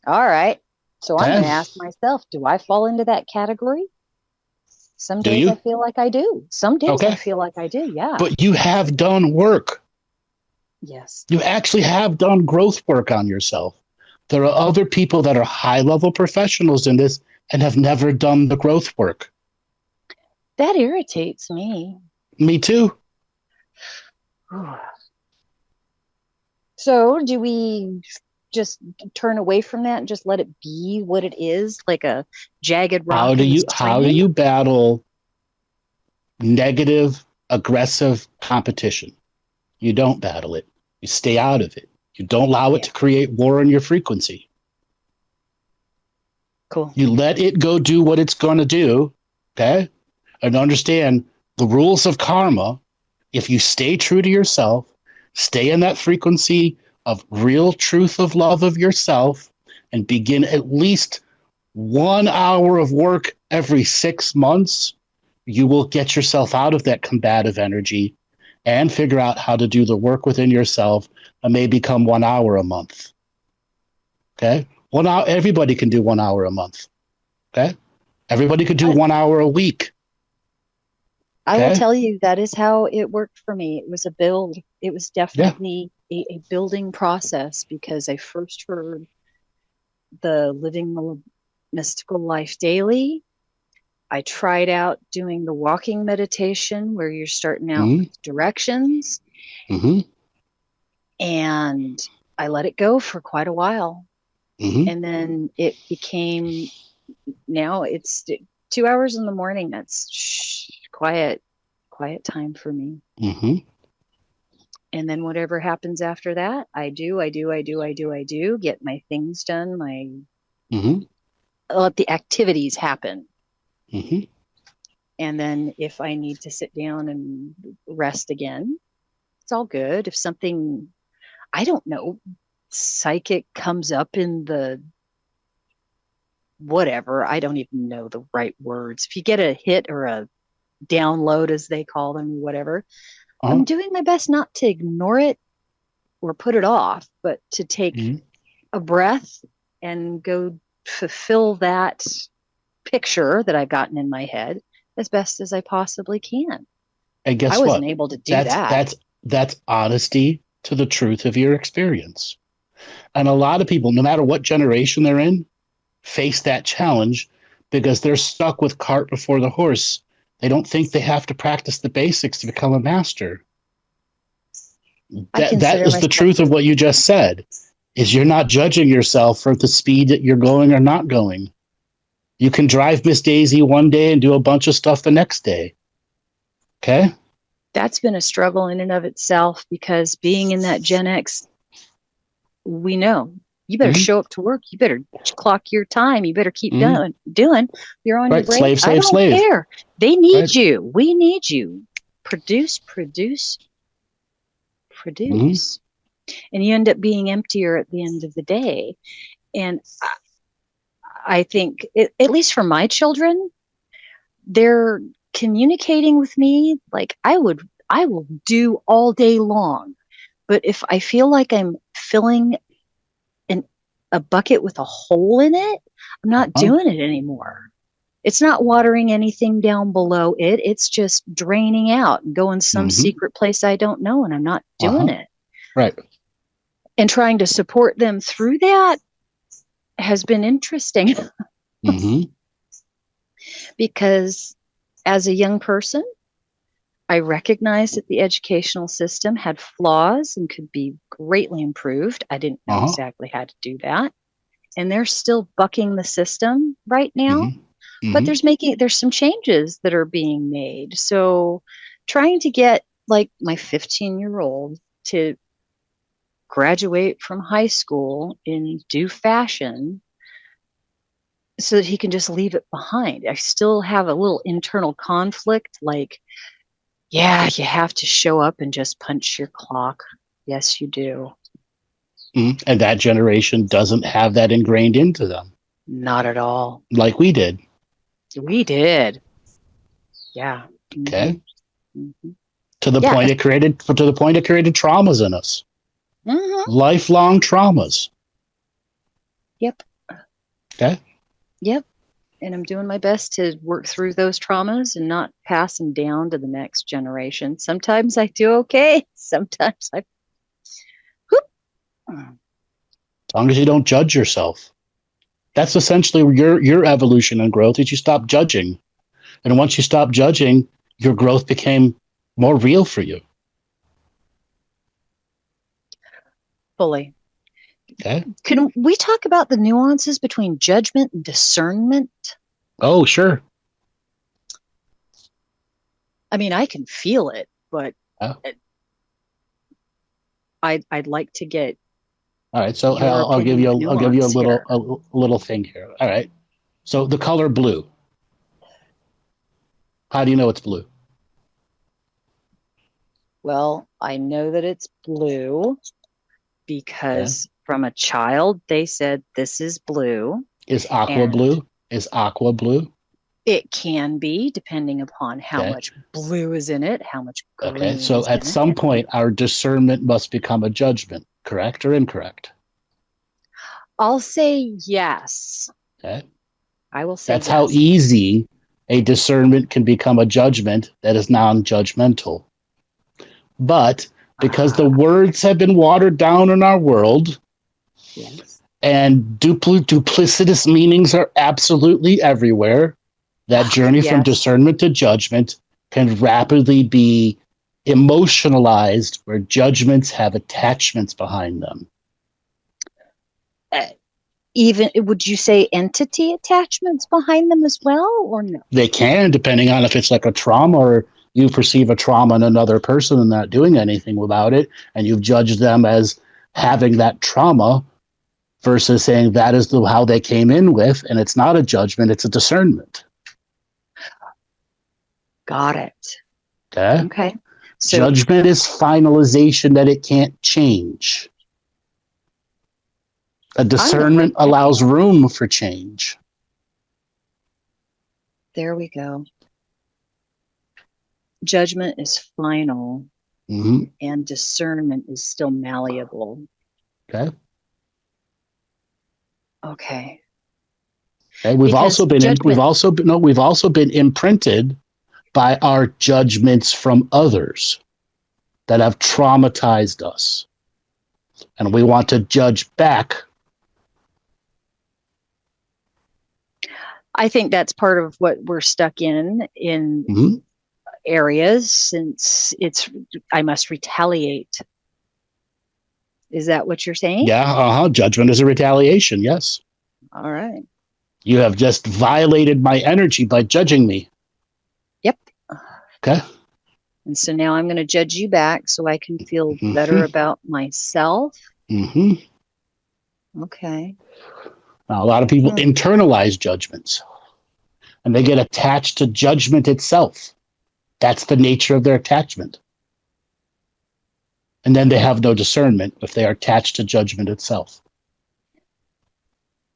E: right. So I'm going to ask myself, do I fall into that category? Some days I feel like I do. Some days I feel like I do, yeah.
C: But you have done work.
E: Yes.
C: You actually have done growth work on yourself. There are other people that are high-level professionals in this and have never done the growth work.
E: That irritates me.
C: Me too.
E: So do we just turn away from that and just let it be what it is, like a jagged rock?
C: How do you battle negative, aggressive competition? You don't battle it. You stay out of it. You don't allow it to create war on your frequency.
E: Cool.
C: You let it go do what it's going to do, okay? And understand the rules of karma. If you stay true to yourself, stay in that frequency of real truth of love of yourself, and begin at least 1 hour of work every 6 months, you will get yourself out of that combative energy and figure out how to do the work within yourself, and may become 1 hour a month. Okay? 1 hour, everybody can do 1 hour a month. Okay? Everybody could do 1 hour a week.
E: I will tell you, that is how it worked for me. It was a build. It was definitely a building process, because I first heard the Living the Mystical Life Daily. I tried out doing the walking meditation where you're starting out with directions. And I let it go for quite a while. And then it became, now it's 2 hours in the morning. That's quiet time for me. And then whatever happens after that, I do, get my things done, let the activities happen. And then if I need to sit down and rest again, it's all good. If something, I don't know, psychic comes up in the whatever, I don't even know the right words. If you get a hit or a download, as they call them, whatever, I'm doing my best not to ignore it or put it off, but to take a breath and go fulfill that picture that I've gotten in my head as best as I possibly can.
C: And guess
E: I
C: what?
E: wasn't able to do that.
C: That's honesty to the truth of your experience. And a lot of people, no matter what generation they're in, face that challenge because they're stuck with cart before the horse. They don't think they have to practice the basics to become a master. That is the truth of what you just said, is you're not judging yourself for the speed that you're going or not going. You can drive Miss Daisy one day and do a bunch of stuff the next day. Okay?
E: That's been a struggle in and of itself, because being in that Gen X, we know you better show up to work. You better clock your time. You better keep doing. You're on your break. I don't care. They need you. We need you. Produce. And you end up being emptier at the end of the day. And I think, at least for my children, they're communicating with me like I will do all day long. But if I feel like I'm filling a bucket with a hole in it, I'm not doing it anymore. It's not watering anything down below it. It's just draining out and going some secret place I don't know, and I'm not doing it.
C: Right.
E: And trying to support them through that has been interesting. Because as a young person, I recognized that the educational system had flaws and could be greatly improved. I didn't know exactly how to do that. And they're still bucking the system right now. But there's some changes that are being made. So trying to get like my 15-year-old to graduate from high school in due fashion so that he can just leave it behind. I still have a little internal conflict, like, yeah, you have to show up and just punch your clock. Yes, you do.
C: And that generation doesn't have that ingrained into them.
E: Not at all.
C: Like we did.
E: We did. Yeah.
C: Okay. To the point it created traumas in us. Lifelong traumas.
E: Yep.
C: Okay.
E: Yep. And I'm doing my best to work through those traumas and not pass them down to the next generation. Sometimes I do okay. Sometimes I.
C: As long as you don't judge yourself. That's essentially your evolution and growth, is you stop judging. And once you stop judging, your growth became more real for you.
E: Fully.
C: Okay.
E: Can we talk about the nuances between judgment and discernment?
C: Oh, sure.
E: I mean, I can feel it, but I'd like to get.
C: All right, so I'll give you a little thing here. All right, so the color blue. How do you know it's blue?
E: Well, I know that it's blue because from a child they said this is blue.
C: Is aqua blue? Is aqua blue?
E: It can be, depending upon how much blue is in it, how much green.
C: Okay, so at some point, our discernment must become a judgment. Correct or incorrect?
E: I'll say yes.
C: Okay.
E: I will say
C: that's yes. How easy a discernment can become a judgment that is non-judgmental. But because the words have been watered down in our world, and duplicitous meanings are absolutely everywhere, that journey from discernment to judgment can rapidly be emotionalized, where judgments have attachments behind them.
E: Even, would you say entity attachments behind them as well, or no?
C: They can, depending on if it's like a trauma or, you perceive a trauma in another person and not doing anything about it, and you've judged them as having that trauma versus saying that is how they came in with, and it's not a judgment, it's a discernment.
E: Got it.
C: Okay?
E: Okay. So,
C: Judgment is finalization that it can't change. A discernment allows room for change.
E: there we go. Judgment is final, and discernment is still malleable.
C: Okay.
E: Okay.
C: Okay. We've also been imprinted by our judgments from others that have traumatized us, and we want to judge back.
E: I think that's part of what we're stuck in areas, since I must retaliate. Is that what you're saying?
C: Yeah, judgment is a retaliation, yes.
E: All right.
C: You have just violated my energy by judging me.
E: Yep.
C: Okay.
E: And so now I'm going to judge you back so I can feel better about myself. Okay.
C: Now, a lot of people internalize judgments, and they get attached to judgment itself. That's the nature of their attachment. And then they have no discernment if they are attached to judgment itself.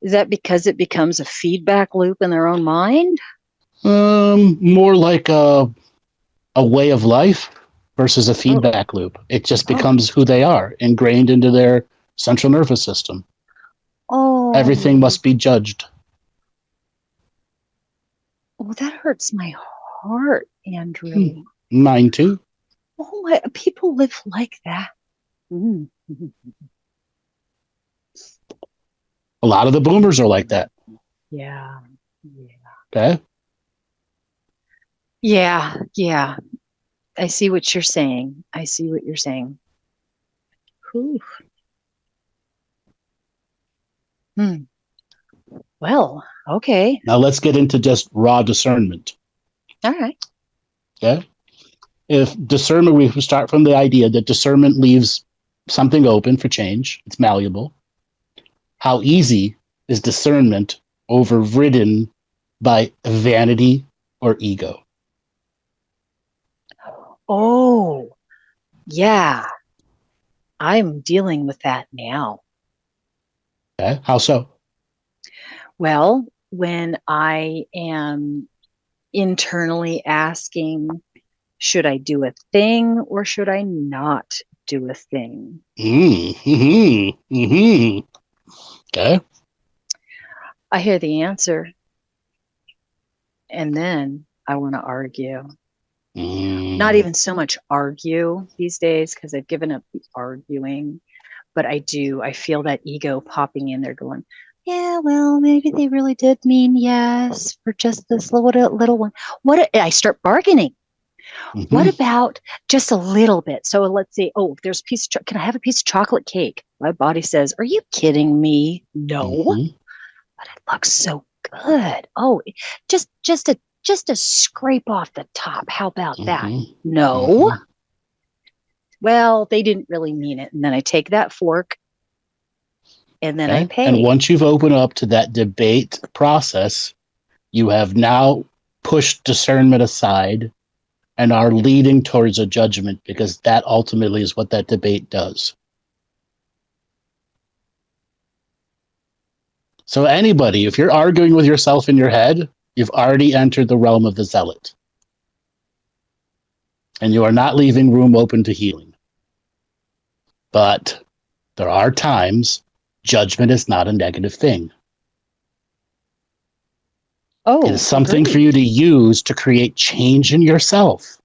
E: Is that because it becomes a feedback loop in their own mind?
C: More like a way of life versus a feedback loop. It just becomes who they are, ingrained into their central nervous system. Everything must be judged.
E: Oh, that hurts my heart, Andrew.
C: Mine too.
E: Oh, people live like that.
C: A lot of the boomers are like that.
E: Yeah.
C: Okay.
E: Yeah. I see what you're saying. Whew. Well, okay.
C: Now let's get into just raw discernment.
E: All right.
C: Okay. If discernment, we start from the idea that discernment leaves something open for change. It's malleable. How easy is discernment overridden by vanity or ego?
E: Oh, yeah. I'm dealing with that now.
C: Okay. How so?
E: Well, when I am internally asking, should I do a thing or should I not do a thing?
C: Okay.
E: I hear the answer, and then I want to argue. Not even so much argue these days, because I've given up the arguing, but I feel that ego popping in there going, yeah, well, maybe they really did mean yes for just this little one. I start bargaining. What about just a little bit? So let's say, if there's a piece of can I have a piece of chocolate cake? My body says, are you kidding me? No. But it looks so good. Oh, just a scrape off the top. How about that? No. Well, they didn't really mean it. And then I take that fork and then I pay.
C: And once you've opened up to that debate process, you have now pushed discernment aside and are leading towards a judgment, because that ultimately is what that debate does. So anybody, if you're arguing with yourself in your head, you've already entered the realm of the zealot. And you are not leaving room open to healing. But there are times judgment is not a negative thing. It is something for you to use to create change in yourself.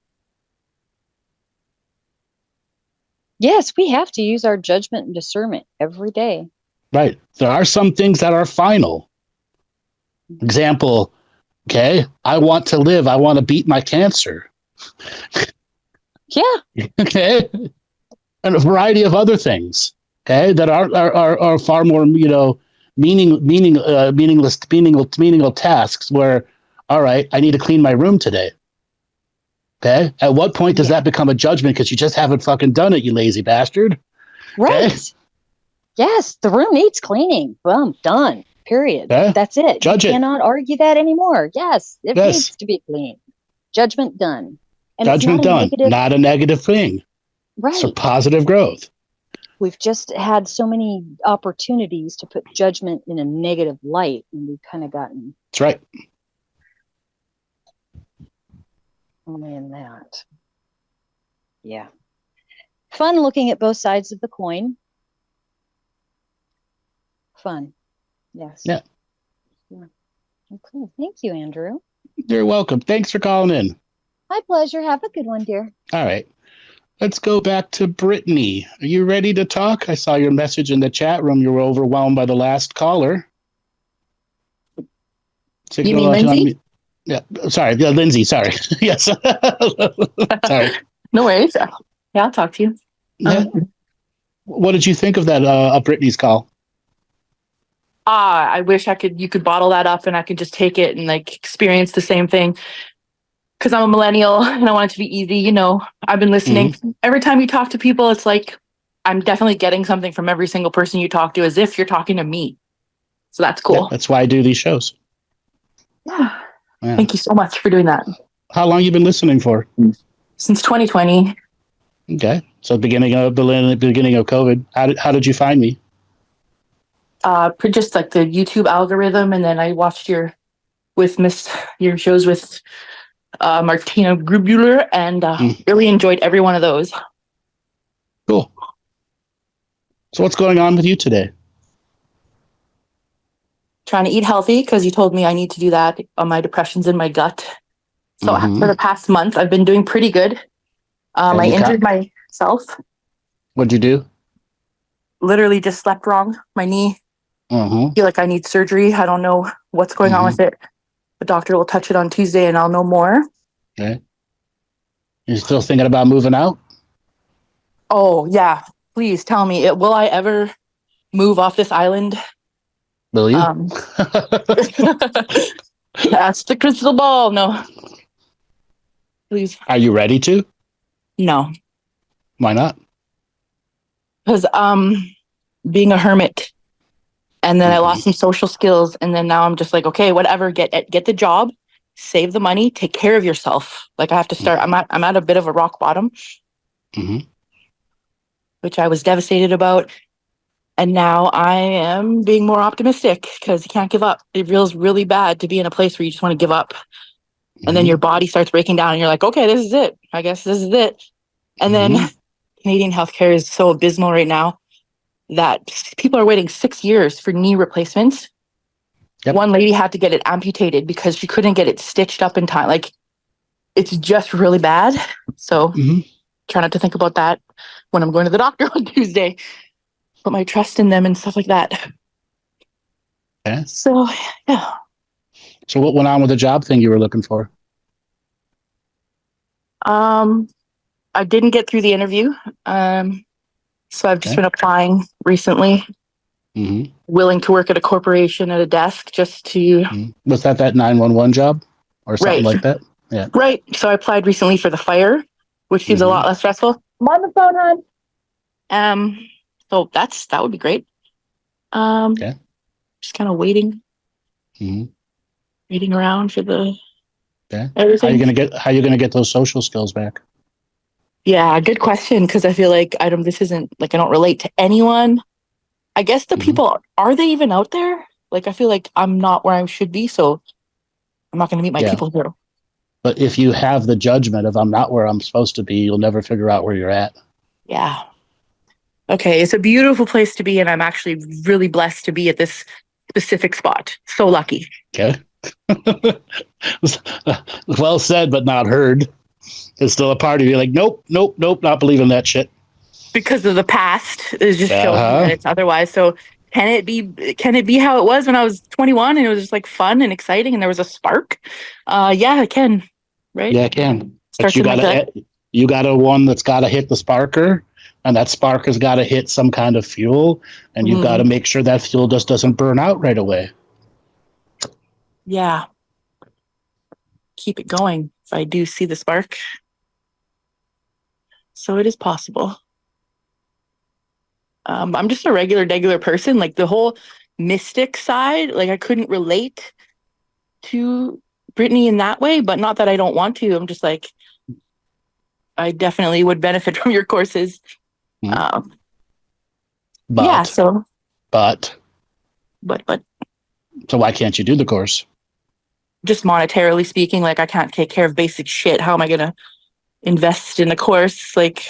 E: Yes, we have to use our judgment and discernment every day.
C: Right. There are some things that are final. Example, okay, I want to live. I want to beat my cancer.
E: Yeah.
C: Okay. And a variety of other things, okay, that are far more, meaningless tasks where, all right, I need to clean my room today. Okay. At what point does that become a judgment? Because you just haven't fucking done it, you lazy bastard.
E: Right.
C: Okay?
E: Yes, the room needs cleaning. Boom, done. Period.
C: Okay.
E: That's it.
C: Judge
E: You
C: it.
E: cannot argue that anymore. Yes, it
C: Yes.
E: needs to be clean. Judgment done. And
C: Judgment
E: it's not a
C: done.
E: negative.
C: Not a negative thing.
E: Right.
C: It's a positive growth.
E: We've just had so many opportunities to put judgment in a negative light, and we've kind of gotten
C: That's right.
E: only in that. Yeah. Fun looking at both sides of the coin. Fun. Yes.
C: Yeah.
E: Okay. Thank you, Andrew.
C: You're welcome. Thanks for calling in.
E: My pleasure. Have a good one, dear.
C: All right. Let's go back to Brittany. Are you ready to talk? I saw your message in the chat room. You were overwhelmed by the last caller. So
F: you mean Lindsay?
C: Yeah. Sorry. Yeah, Lindsay. Sorry. Yes. Sorry.
F: No worries. Yeah, I'll talk to you.
C: Yeah. What did you think of that of Brittany's call?
F: I wish you could bottle that up and I could just take it and like experience the same thing. Because I'm a millennial and I want it to be easy. You know, I've been listening. Every time you talk to people, it's like I'm definitely getting something from every single person you talk to, as if you're talking to me. So that's cool.
C: Yeah, that's why I do these shows.
F: Yeah.
C: Yeah.
F: Thank you so much for doing that.
C: How long you been listening for?
F: Since 2020.
C: Okay, so beginning of COVID. How did you find me?
F: Just like the YouTube algorithm, and then I watched your shows with Martina Grubuler, and really enjoyed every one of those.
C: Cool. So what's going on with you today?
F: Trying to eat healthy, because you told me I need to do that. My depression's in my gut. So for the past month, I've been doing pretty good. I injured myself.
C: What'd you do?
F: Literally just slept wrong. My knee. Feel like I need surgery. I don't know what's going on with it. The doctor will touch it on Tuesday and I'll know more.
C: Okay. You still thinking about moving out?
F: Oh, yeah. Please tell me, will I ever move off this island?
C: Will you?
F: That's the crystal ball. No. Please.
C: Are you ready to?
F: No.
C: Why not?
F: Because being a hermit, and then I lost some social skills, and then now I'm just like, okay, whatever, get the job, save the money, take care of yourself. Like I have to start. I'm at a bit of a rock bottom, which I was devastated about, and now I am being more optimistic because you can't give up. It feels really bad to be in a place where you just want to give up, and then your body starts breaking down, and you're like, okay, this is it. I guess this is it. And then Canadian healthcare is so abysmal right now that people are waiting 6 years for knee replacements. Yep. One lady had to get it amputated because she couldn't get it stitched up in time. Like, it's just really bad. So try not to think about that when I'm going to the doctor on Tuesday. Put my trust in them and stuff like that.
C: Okay.
F: So, yeah.
C: So what went on with the job thing you were looking for?
F: I didn't get through the interview. So I've just been applying recently. Willing to work at a corporation at a desk just to...
C: Was that 911 job or something like that? Yeah.
F: Right. So I applied recently for the fire, which seems a lot less stressful. I'm on the phone, hon. So that would be great. Just kind of waiting. Waiting around for the everything.
C: How are you gonna get those social skills back?
F: Yeah, good question. Because I feel like I don't relate to anyone. I guess the people, are they even out there? Like, I feel like I'm not where I should be, so I'm not going to meet my people here.
C: But if you have the judgment of I'm not where I'm supposed to be, you'll never figure out where you're at. Yeah.
F: Okay, it's a beautiful place to be, and I'm actually really blessed to be at this specific spot. So lucky.
C: Okay. Well said, but not heard. It's still a part of you like, nope, not believing that shit.
F: Because of the past, it's just showing that it's otherwise. So can it be how it was when I was 21 and it was just like fun and exciting and there was a spark? Yeah, it can. Right?
C: Yeah, it can. But you got a one that's got to hit the sparker, and that spark has got to hit some kind of fuel, and you've got to make sure that fuel just doesn't burn out right away.
F: Yeah. Keep it going if I do see the spark. So it is possible. I'm just a regular person. Like the whole mystic side, like I couldn't relate to Brittany in that way, but not that I don't want to. I'm just like, I definitely would benefit from your courses.
C: But
F: Yeah, so
C: but
F: but
C: so why can't you do the course?
F: just monetarily speaking, like I can't take care of basic shit. How am I gonna invest in a course? Like,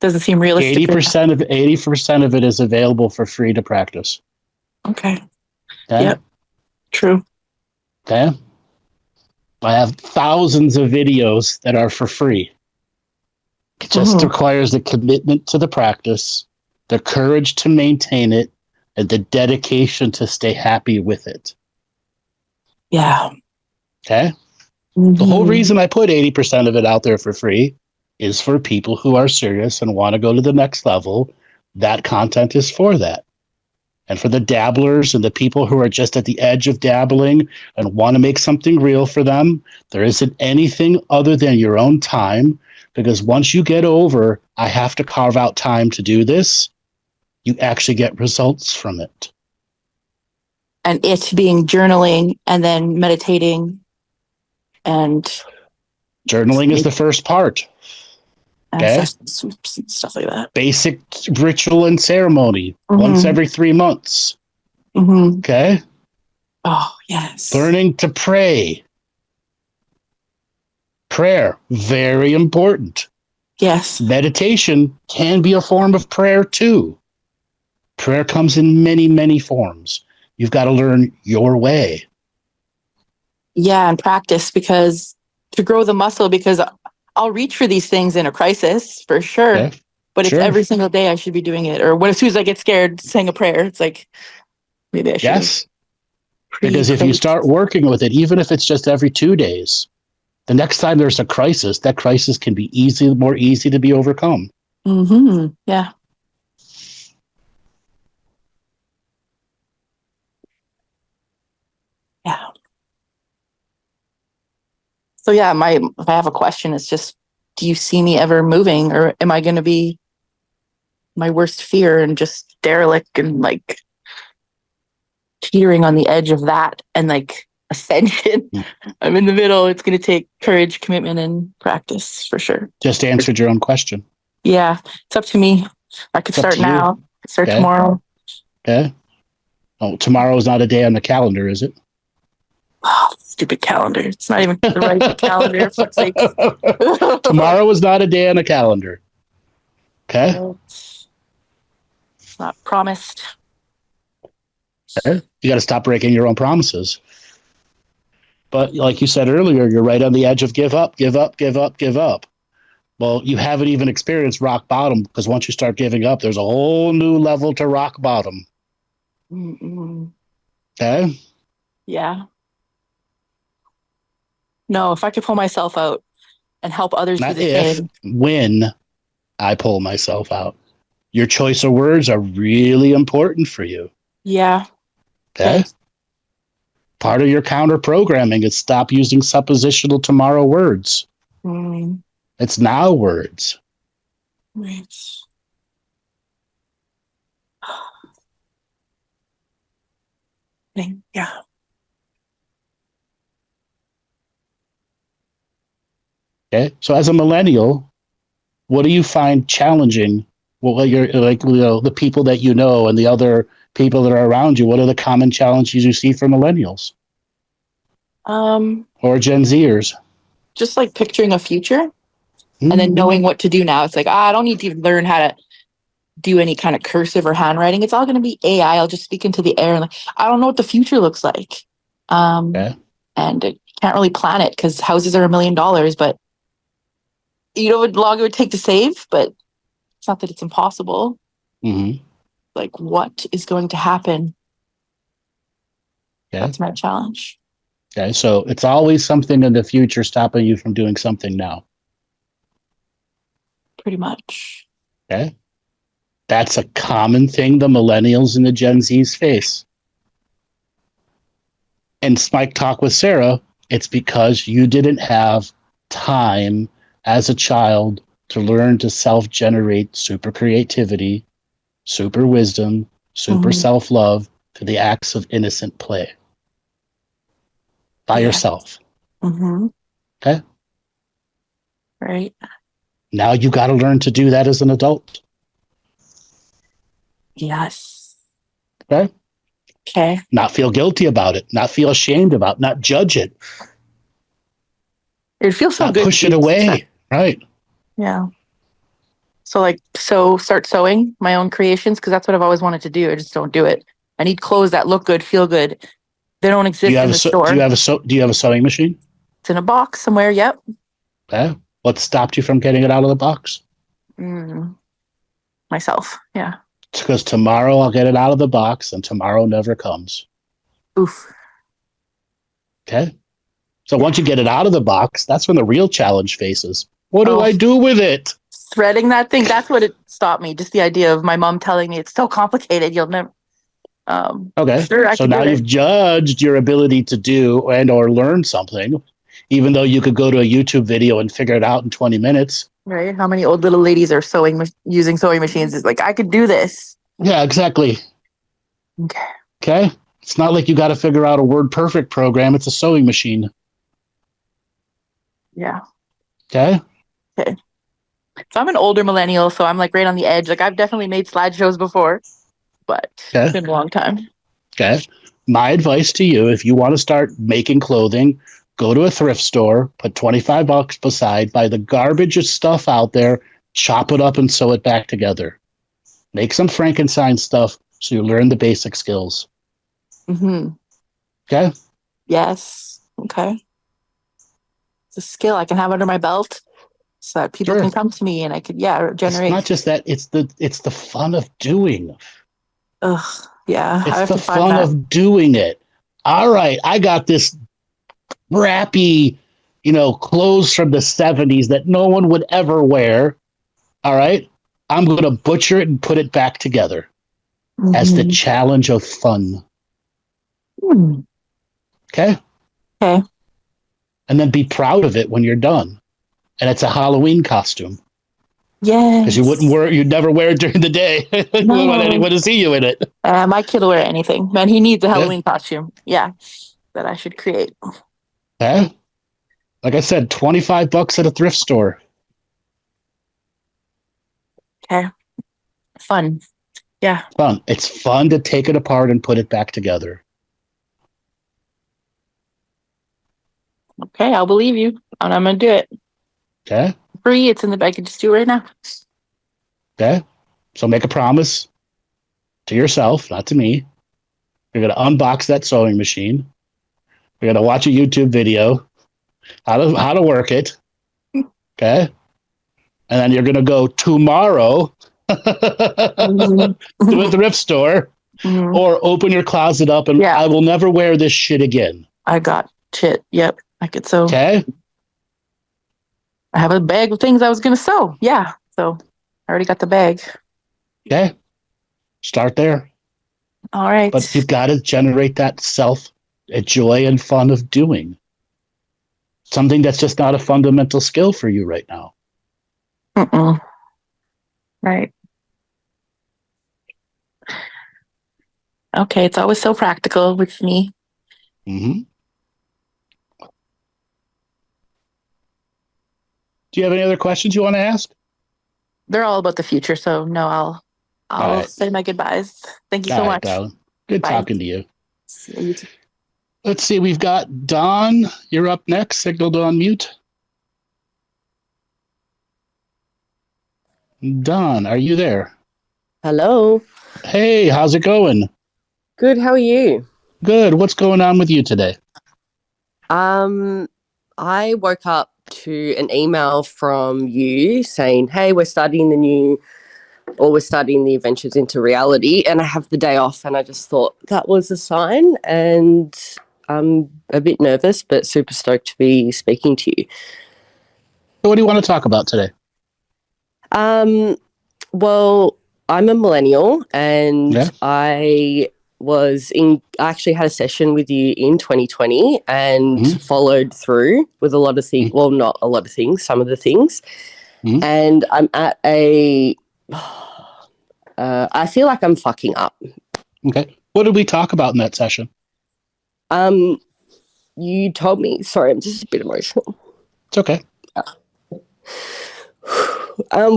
F: doesn't seem realistic.
C: 80% of it is available for free to practice.
F: Okay.
C: Okay?
F: Yep. True.
C: Okay. I have thousands of videos that are for free. It just requires the commitment to the practice, the courage to maintain it, and the dedication to stay happy with it.
F: Yeah.
C: Okay. The whole reason I put 80% of it out there for free is for people who are serious and want to go to the next level. That content is for that. And for the dabblers and the people who are just at the edge of dabbling and want to make something real for them, there isn't anything other than your own time. Because once you get over, I have to carve out time to do this, you actually get results from it.
F: And it being journaling and then meditating and
C: journaling is the first part. Okay.
F: Stuff like that.
C: Basic ritual and ceremony once every 3 months. Okay.
F: Oh, yes.
C: Learning to pray. Prayer, very important.
F: Yes.
C: Meditation can be a form of prayer too. Prayer comes in many, many forms. You've got to learn your way.
F: Yeah, and practice because to grow the muscle, because I'll reach for these things in a crisis for sure. Okay. But it's every single day I should be doing it. Or as soon as I get scared, saying a prayer, it's like, maybe I should.
C: Yes. Because if you start working with it, even if it's just every 2 days, the next time there's a crisis, that crisis can be more easy to be overcome.
F: Yeah. Yeah. So yeah, if I have a question, it's just, do you see me ever moving, or am I going to be my worst fear and just derelict and like teetering on the edge of that and like ascension? I'm in the middle. It's going to take courage, commitment, and practice for sure.
C: Just answered your own question.
F: Yeah, it's up to me. I could start now. Start tomorrow.
C: Okay. Oh, tomorrow is not a day on the calendar, is it?
F: Oh, stupid calendar. It's not even the right calendar. For fuck's sake.
C: Tomorrow is not a day on a calendar. Okay.
F: It's not promised.
C: Okay. You got to stop breaking your own promises. But like you said earlier, you're right on the edge of give up. Well, you haven't even experienced rock bottom, because once you start giving up, there's a whole new level to rock bottom. Okay.
F: Yeah. No, if I could pull myself out and help others do the same.
C: When I pull myself out. Your choice of words are really important for you.
F: Yeah.
C: Okay. Part of your counter programming is stop using suppositional tomorrow words. It's now words.
F: Right. Yeah.
C: Okay. So as a millennial, what do you find challenging? Well, you're like, the people that you know and the other people that are around you, what are the common challenges you see for millennials? Or Gen Zers?
F: Just like picturing a future and then knowing what to do now. It's like, I don't need to learn how to do any kind of cursive or handwriting. It's all going to be AI. I'll just speak into the air. And I don't know what the future looks like. And you can't really plan it because houses are $1 million, but you know what long it would take to save, but it's not that it's impossible. Like, what is going to happen? That's my challenge.
C: Okay, so it's always something in the future stopping you from doing something now.
F: Pretty much.
C: Okay. That's a common thing the millennials and the Gen Zs face. And Spike Talk with Sarah, it's because you didn't have time as a child to learn to self-generate super creativity, super wisdom, super self-love through the acts of innocent play by yourself. Okay?
F: Right.
C: Now you got to learn to do that as an adult.
F: Yes.
C: Okay?
F: Okay.
C: Not feel guilty about it, not feel ashamed about it, not judge it.
F: It feels so
C: not
F: good.
C: push it away. Right.
F: Yeah. So start sewing my own creations because that's what I've always wanted to do. I just don't do it. I need clothes that look good, feel good. They don't exist in the store.
C: Do you have a sewing machine?
F: It's in a box somewhere. Yep.
C: Okay. What stopped you from getting it out of the box?
F: Myself. Yeah.
C: It's because tomorrow I'll get it out of the box and tomorrow never comes.
F: Oof.
C: Okay. So once you get it out of the box, that's when the real challenge faces. What do I do with it?
F: Threading that thing. That's what it stopped me. Just the idea of my mom telling me it's so complicated. You'll never.
C: Okay.
F: Sure,
C: so now you've judged your ability to do and or learn something, even though you could go to a YouTube video and figure it out in 20 minutes.
F: Right. How many old little ladies are using sewing machines? It's like, I could do this.
C: Yeah, exactly.
F: Okay.
C: Okay. It's not like you got to figure out a WordPerfect program. It's a sewing machine.
F: Yeah.
C: Okay.
F: Okay. So I'm an older millennial, so I'm like right on the edge. Like I've definitely made slideshows before, but it's been a long time.
C: Okay. My advice to you, if you want to start making clothing, go to a thrift store, put $25 beside, buy the garbage of stuff out there, chop it up and sew it back together. Make some Frankenstein stuff so you learn the basic skills. Okay?
F: Yes. Okay. It's a skill I can have under my belt so that people can come to me and I could, generate.
C: It's not just that, it's the fun of doing.
F: Ugh. Yeah.
C: It's the fun of doing it. All right. I got this crappy, clothes from the 70s that no one would ever wear. All right. I'm going to butcher it and put it back together as the challenge of fun. Okay.
F: Okay.
C: And then be proud of it when you're done. And it's a Halloween costume.
F: Yes.
C: Because you'd never wear it during the day. You wouldn't want anyone to see you in it.
F: My kid will wear anything. Man, he needs a Halloween costume. Yeah. That I should create.
C: Okay. Like I said, $25 at a thrift store.
F: Okay. Fun. Yeah.
C: Fun. It's fun to take it apart and put it back together.
F: Okay, I'll believe you. And I'm going to do it.
C: Okay.
F: Free. It's in the bag. I can just do it right now.
C: Okay. So make a promise to yourself, not to me. You're going to unbox that sewing machine. You're going to watch a YouTube video, how to work it. Okay. And then you're going to go tomorrow to a thrift store or open your closet up and I will never wear this shit again.
F: I got shit. Yep. I could sew.
C: Okay.
F: I have a bag of things I was going to sew. Yeah. So I already got the bag.
C: Okay. Start there.
F: All right.
C: But you've got to generate that joy and fun of doing something that's just not a fundamental skill for you right now.
F: Right. Okay. It's always so practical with me.
C: Do you have any other questions you want to ask?
F: They're all about the future. So no, I'll say my goodbyes. Thank you so much.
C: Darling. Good talking to you.
F: You too.
C: Let's see. We've got Dawn. You're up next. Signal to unmute. Dawn, are you there?
G: Hello.
C: Hey, how's it going?
G: Good. How are you?
C: Good. What's going on with you today?
G: I woke up to an email from you saying, hey, we're studying the Adventures into Reality, and I have the day off, and I just thought that was a sign, and I'm a bit nervous but super stoked to be speaking to you.
C: So what do you want to talk about today?
G: Well, I'm a millennial, and I actually had a session with you in 2020 and followed through with a lot of things. Well, not a lot of things, some of the things. and I'm at a. I feel like I'm fucking up.
C: Okay. What did we talk about in that session?
G: You told me. Sorry, I'm just a bit emotional.
C: It's okay.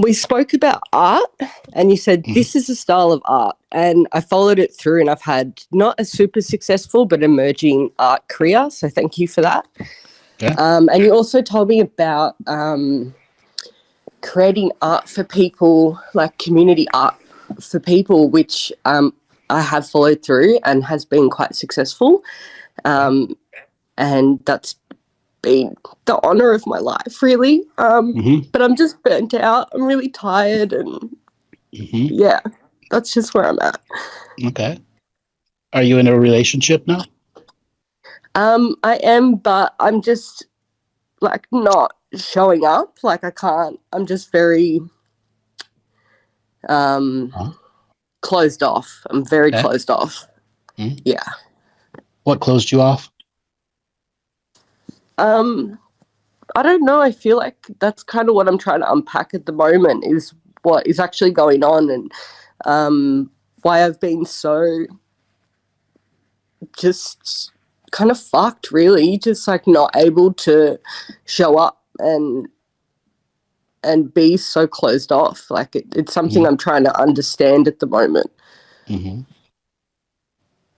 G: We spoke about art, and you said this is a style of art, and I followed it through, and I've had not a super successful but emerging art career. So thank you for that.
C: Yeah.
G: And you also told me about creating art for people, like community art for people, which I have followed through and has been quite successful. And that's been the honor of my life, really. But I'm just burnt out. I'm really tired, and yeah, that's just where I'm at.
C: Okay. Are you in a relationship now?
G: I am, but I'm just like not showing up. Like I can't. I'm just very closed off. I'm very closed off. Yeah.
C: What closed you off?
G: I don't know. I feel like that's kind of what I'm trying to unpack at the moment, is what is actually going on, and why I've been so just kind of fucked, really, just like not able to show up and be so closed off. Like it's something I'm trying to understand at the moment.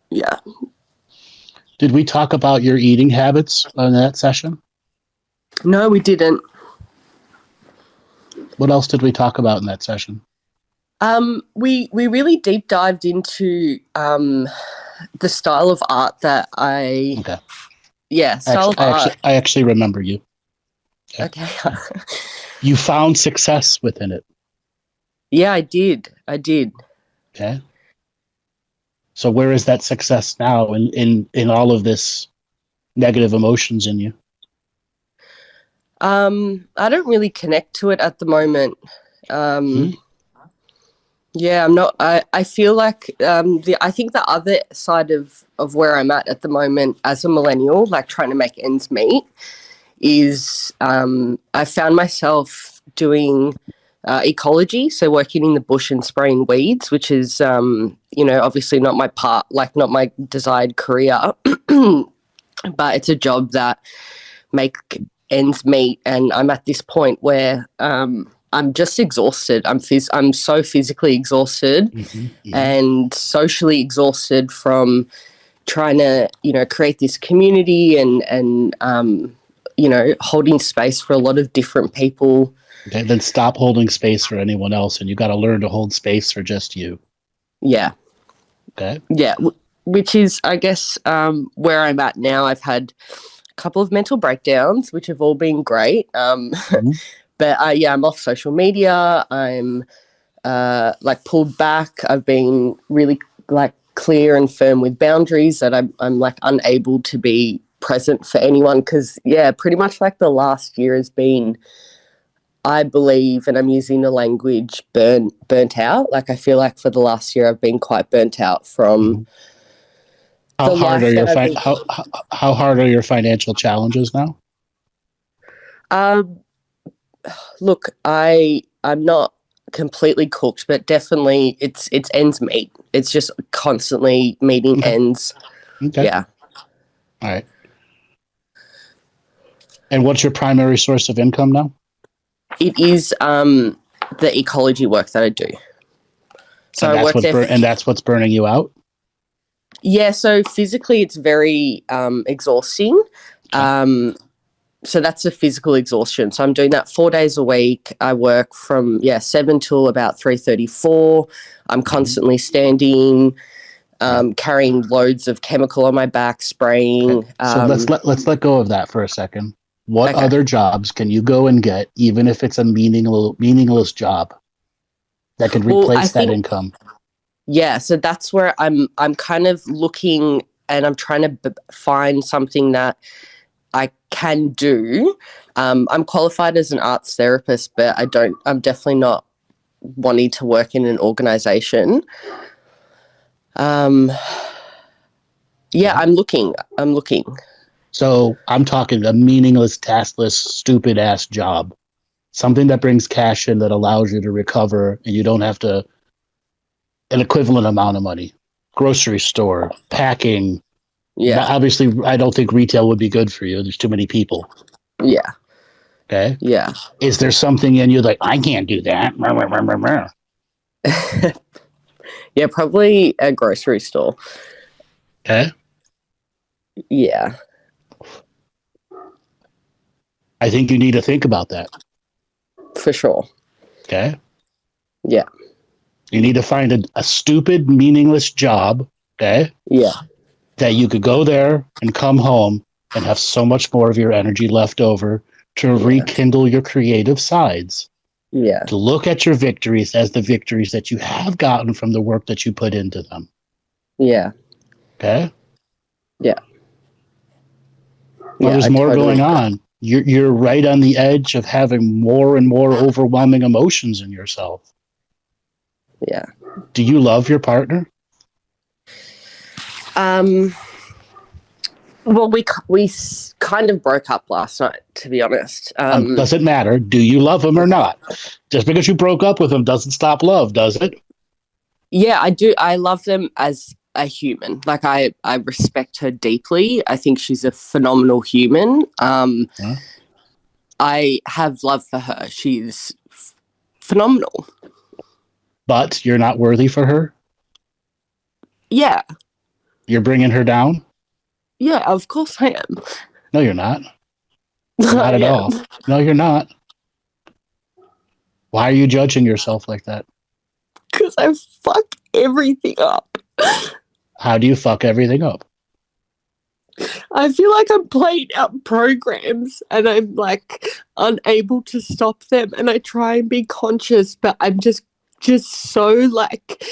G: Yeah.
C: Did we talk about your eating habits on that session?
G: No, we didn't.
C: What else did we talk about in that session?
G: We really deep dived into the style of art that I.
C: Okay.
G: Yeah, style of art.
C: I actually remember you.
G: Okay.
C: You found success within it.
G: Yeah, I did.
C: Okay. So where is that success now in all of this negative emotions in you?
G: I don't really connect to it at the moment. Yeah, I'm not. I feel like I think the other side of where I'm at the moment as a millennial, like trying to make ends meet, is I found myself doing ecology, so working in the bush and spraying weeds, which is obviously not my part, like not my desired career, but it's a job that make ends meet, and I'm at this point where I'm just exhausted. I'm so physically exhausted and socially exhausted from trying to create this community and holding space for a lot of different people.
C: Okay, then stop holding space for anyone else, and you got to learn to hold space for just you.
G: Yeah.
C: Okay.
G: Yeah, which is, I guess, where I'm at now. I've had a couple of mental breakdowns, which have all been great. But I'm off social media. I'm pulled back. I've been really clear and firm with boundaries that I'm unable to be present for anyone, because pretty much the last year has been, I believe, and I'm using the language, burnt out. Like I feel like for the last year I've been quite burnt out from
C: how hard are your financial challenges now?
G: Look, I'm not completely cooked, but definitely it's ends meet. It's just constantly meeting ends.
C: Okay.
G: Yeah.
C: All right. And what's your primary source of income now?
G: It is the ecology work that I do. So
C: and that's what's burning you out?
G: Yeah, so physically it's very exhausting. So that's the physical exhaustion. So I'm doing that 4 days a week. I work from 7 till about 3:34. I'm constantly standing, carrying loads of chemical on my back, spraying.
C: Okay. So let's let go of that for a second. What other jobs can you go and get, even if it's a meaningless job, that could replace that income?
G: Yeah, so that's where I'm kind of looking, and I'm trying to find something that I can do. I'm qualified as an arts therapist, but I'm definitely not wanting to work in an organization. I'm looking.
C: So I'm talking a meaningless, taskless, stupid ass job. Something that brings cash in that allows you to recover and you don't have to an equivalent amount of money. Grocery store, packing.
G: Yeah.
C: Obviously, I don't think retail would be good for you. There's too many people.
G: Yeah.
C: Okay.
G: Yeah.
C: Is there something in you like, I can't do that?
G: Yeah, probably a grocery store.
C: Okay.
G: Yeah.
C: I think you need to think about that.
G: For sure.
C: Okay.
G: Yeah.
C: You need to find a stupid, meaningless job. Okay.
G: Yeah.
C: That you could go there and come home and have so much more of your energy left over to rekindle your creative sides.
G: Yeah.
C: To look at your victories as the victories that you have gotten from the work that you put into them.
G: Yeah.
C: Okay?
G: Yeah.
C: Well, there's more going on. You're right on the edge of having more and more overwhelming emotions in yourself.
G: Yeah.
C: Do you love your partner?
G: Well, we kind of broke up last night, to be honest.
C: Doesn't matter. Do you love him or not? Just because you broke up with him doesn't stop love, does it?
G: Yeah, I do. I love them as a human. Like, I respect her deeply. I think she's a phenomenal human. I have love for her. She's phenomenal.
C: But you're not worthy for her?
G: Yeah.
C: You're bringing her down?
G: Yeah, of course I am.
C: No, you're not. Not at all. No, you're not. Why are you judging yourself like that?
G: Because I fuck everything up.
C: How do you fuck everything up?
G: I feel like I'm playing out programs and I'm like unable to stop them, and I try and be conscious, but I'm just so like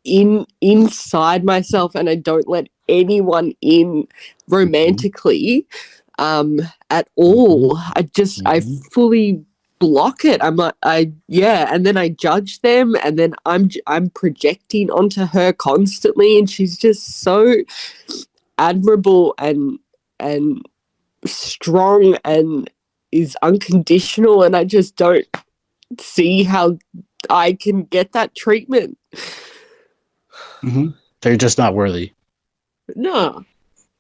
G: inside myself, and I don't let anyone in romantically at all. I fully block it. I'm like, and then I judge them, and then I'm projecting onto her constantly, and she's just so admirable and strong and is unconditional, and I just don't see how I can get that treatment.
C: They're just not worthy.
G: No.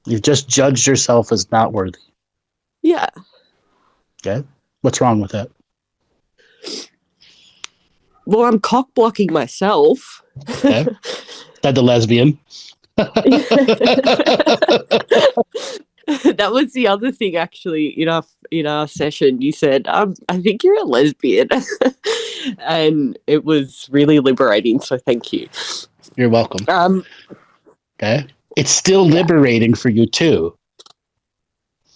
C: You've just judged yourself as not worthy.
G: Yeah.
C: Okay. What's wrong with that?
G: Well, I'm cock blocking myself.
C: Okay. That the lesbian.
G: That was the other thing, actually, in our session. You said, I think you're a lesbian. And it was really liberating, so thank you.
C: You're welcome. Okay. It's still liberating for you too.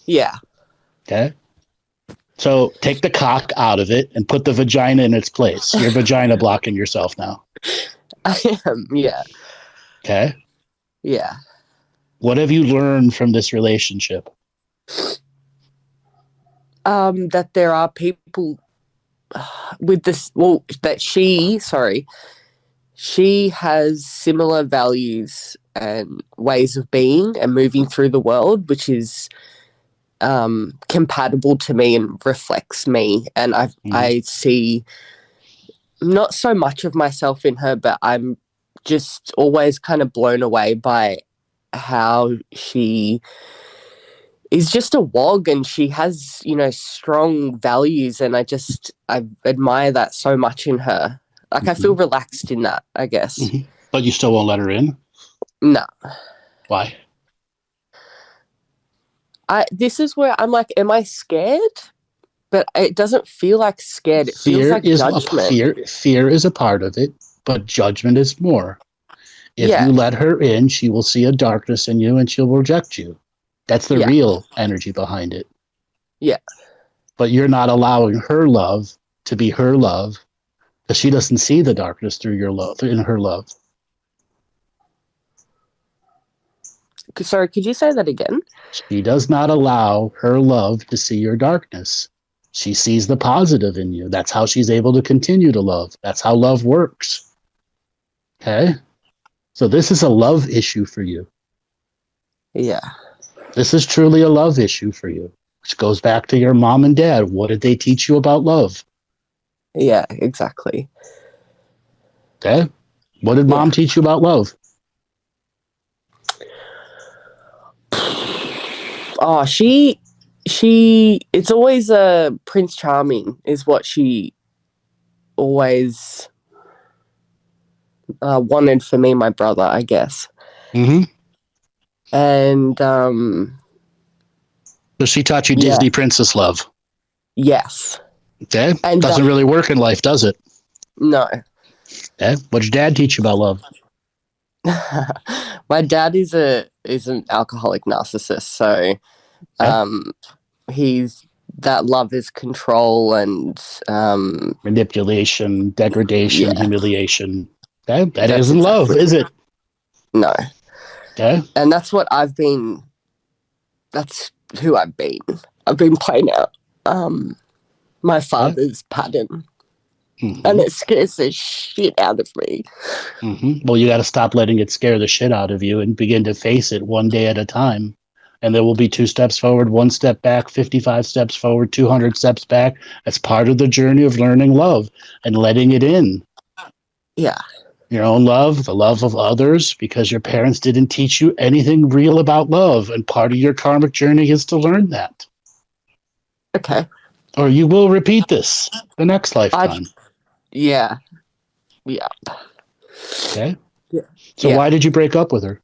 G: Yeah.
C: Okay. So take the cock out of it and put the vagina in its place. You're vagina blocking yourself now.
G: I am, yeah.
C: Okay.
G: Yeah.
C: What have you learned from this relationship?
G: That there are people with this, she has similar values and ways of being and moving through the world, which is compatible to me and reflects me. And I see not so much of myself in her, but I'm just always kind of blown away by how she is just a wog, and she has, strong values, and I admire that so much in her. Like, I feel relaxed in that, I guess.
C: But you still won't let her in?
G: No.
C: Why?
G: This is where I'm like, am I scared? But it doesn't feel like scared. It feels like judgment.
C: Fear is a part of it, but judgment is more. If you let her in, she will see a darkness in you and she'll reject you. That's the real energy behind it.
G: Yeah.
C: But you're not allowing her love to be her love, because she doesn't see the darkness through your love, in her love.
G: Sorry, could you say that again?
C: She does not allow her love to see your darkness. She sees the positive in you. That's how she's able to continue to love. That's how love works. Okay? So this is a love issue for you.
G: Yeah.
C: This is truly a love issue for you, which goes back to your mom and dad. What did they teach you about love?
G: Yeah, exactly.
H: Okay. What did mom teach you about love?
G: Oh, it's always a Prince Charming is what she always wanted for me and my brother, I guess.
H: Mm-hmm.
G: And
H: So she taught you Disney princess love.
G: yes.
H: Okay.
G: And
H: doesn't really work in life, does it?
G: No.
H: Okay. What did your dad teach you about love?
G: My dad is an alcoholic narcissist, so he's that love is control and
H: manipulation, degradation, humiliation. Okay. That
G: That's
H: isn't love, is it?
G: No.
H: Okay.
G: And that's what I've been. That's who I've been. I've been playing out my father's pattern.
H: Mm-hmm.
G: And it scares the shit out of me.
H: Mm-hmm. Well, you got to stop letting it scare the shit out of you and begin to face it one day at a time. And there will be 2 steps forward, 1 step back, 55 steps forward, 200 steps back. That's part of the journey of learning love and letting it in.
G: Yeah.
H: Your own love, the love of others, because your parents didn't teach you anything real about love. And part of your karmic journey is to learn that.
G: Okay.
H: Or you will repeat this the next lifetime.
G: Yeah. Yeah.
H: Okay.
G: Yeah.
H: So why did you break up with her?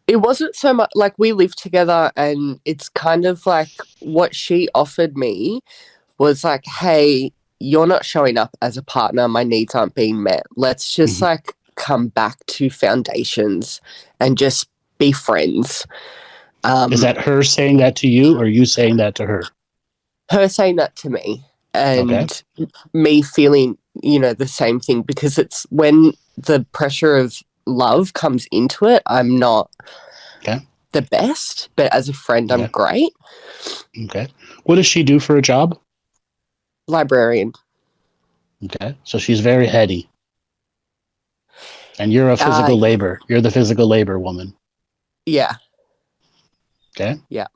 G: It wasn't so much like we lived together, and it's kind of like what she offered me was like, hey, you're not showing up as a partner. My needs aren't being met. Let's just like come back to foundations and just be friends.
H: Is that her saying that to you or you saying that to her?
G: Her saying that to me and me feeling, the same thing, because it's when the pressure of love comes into it, I'm not the best, but as a friend, I'm great.
H: Okay. What does she do for a job?
G: Librarian.
H: Okay. So she's very heady. And you're a physical labor. You're the physical labor woman.
G: Yeah.
H: Okay.
G: Yeah.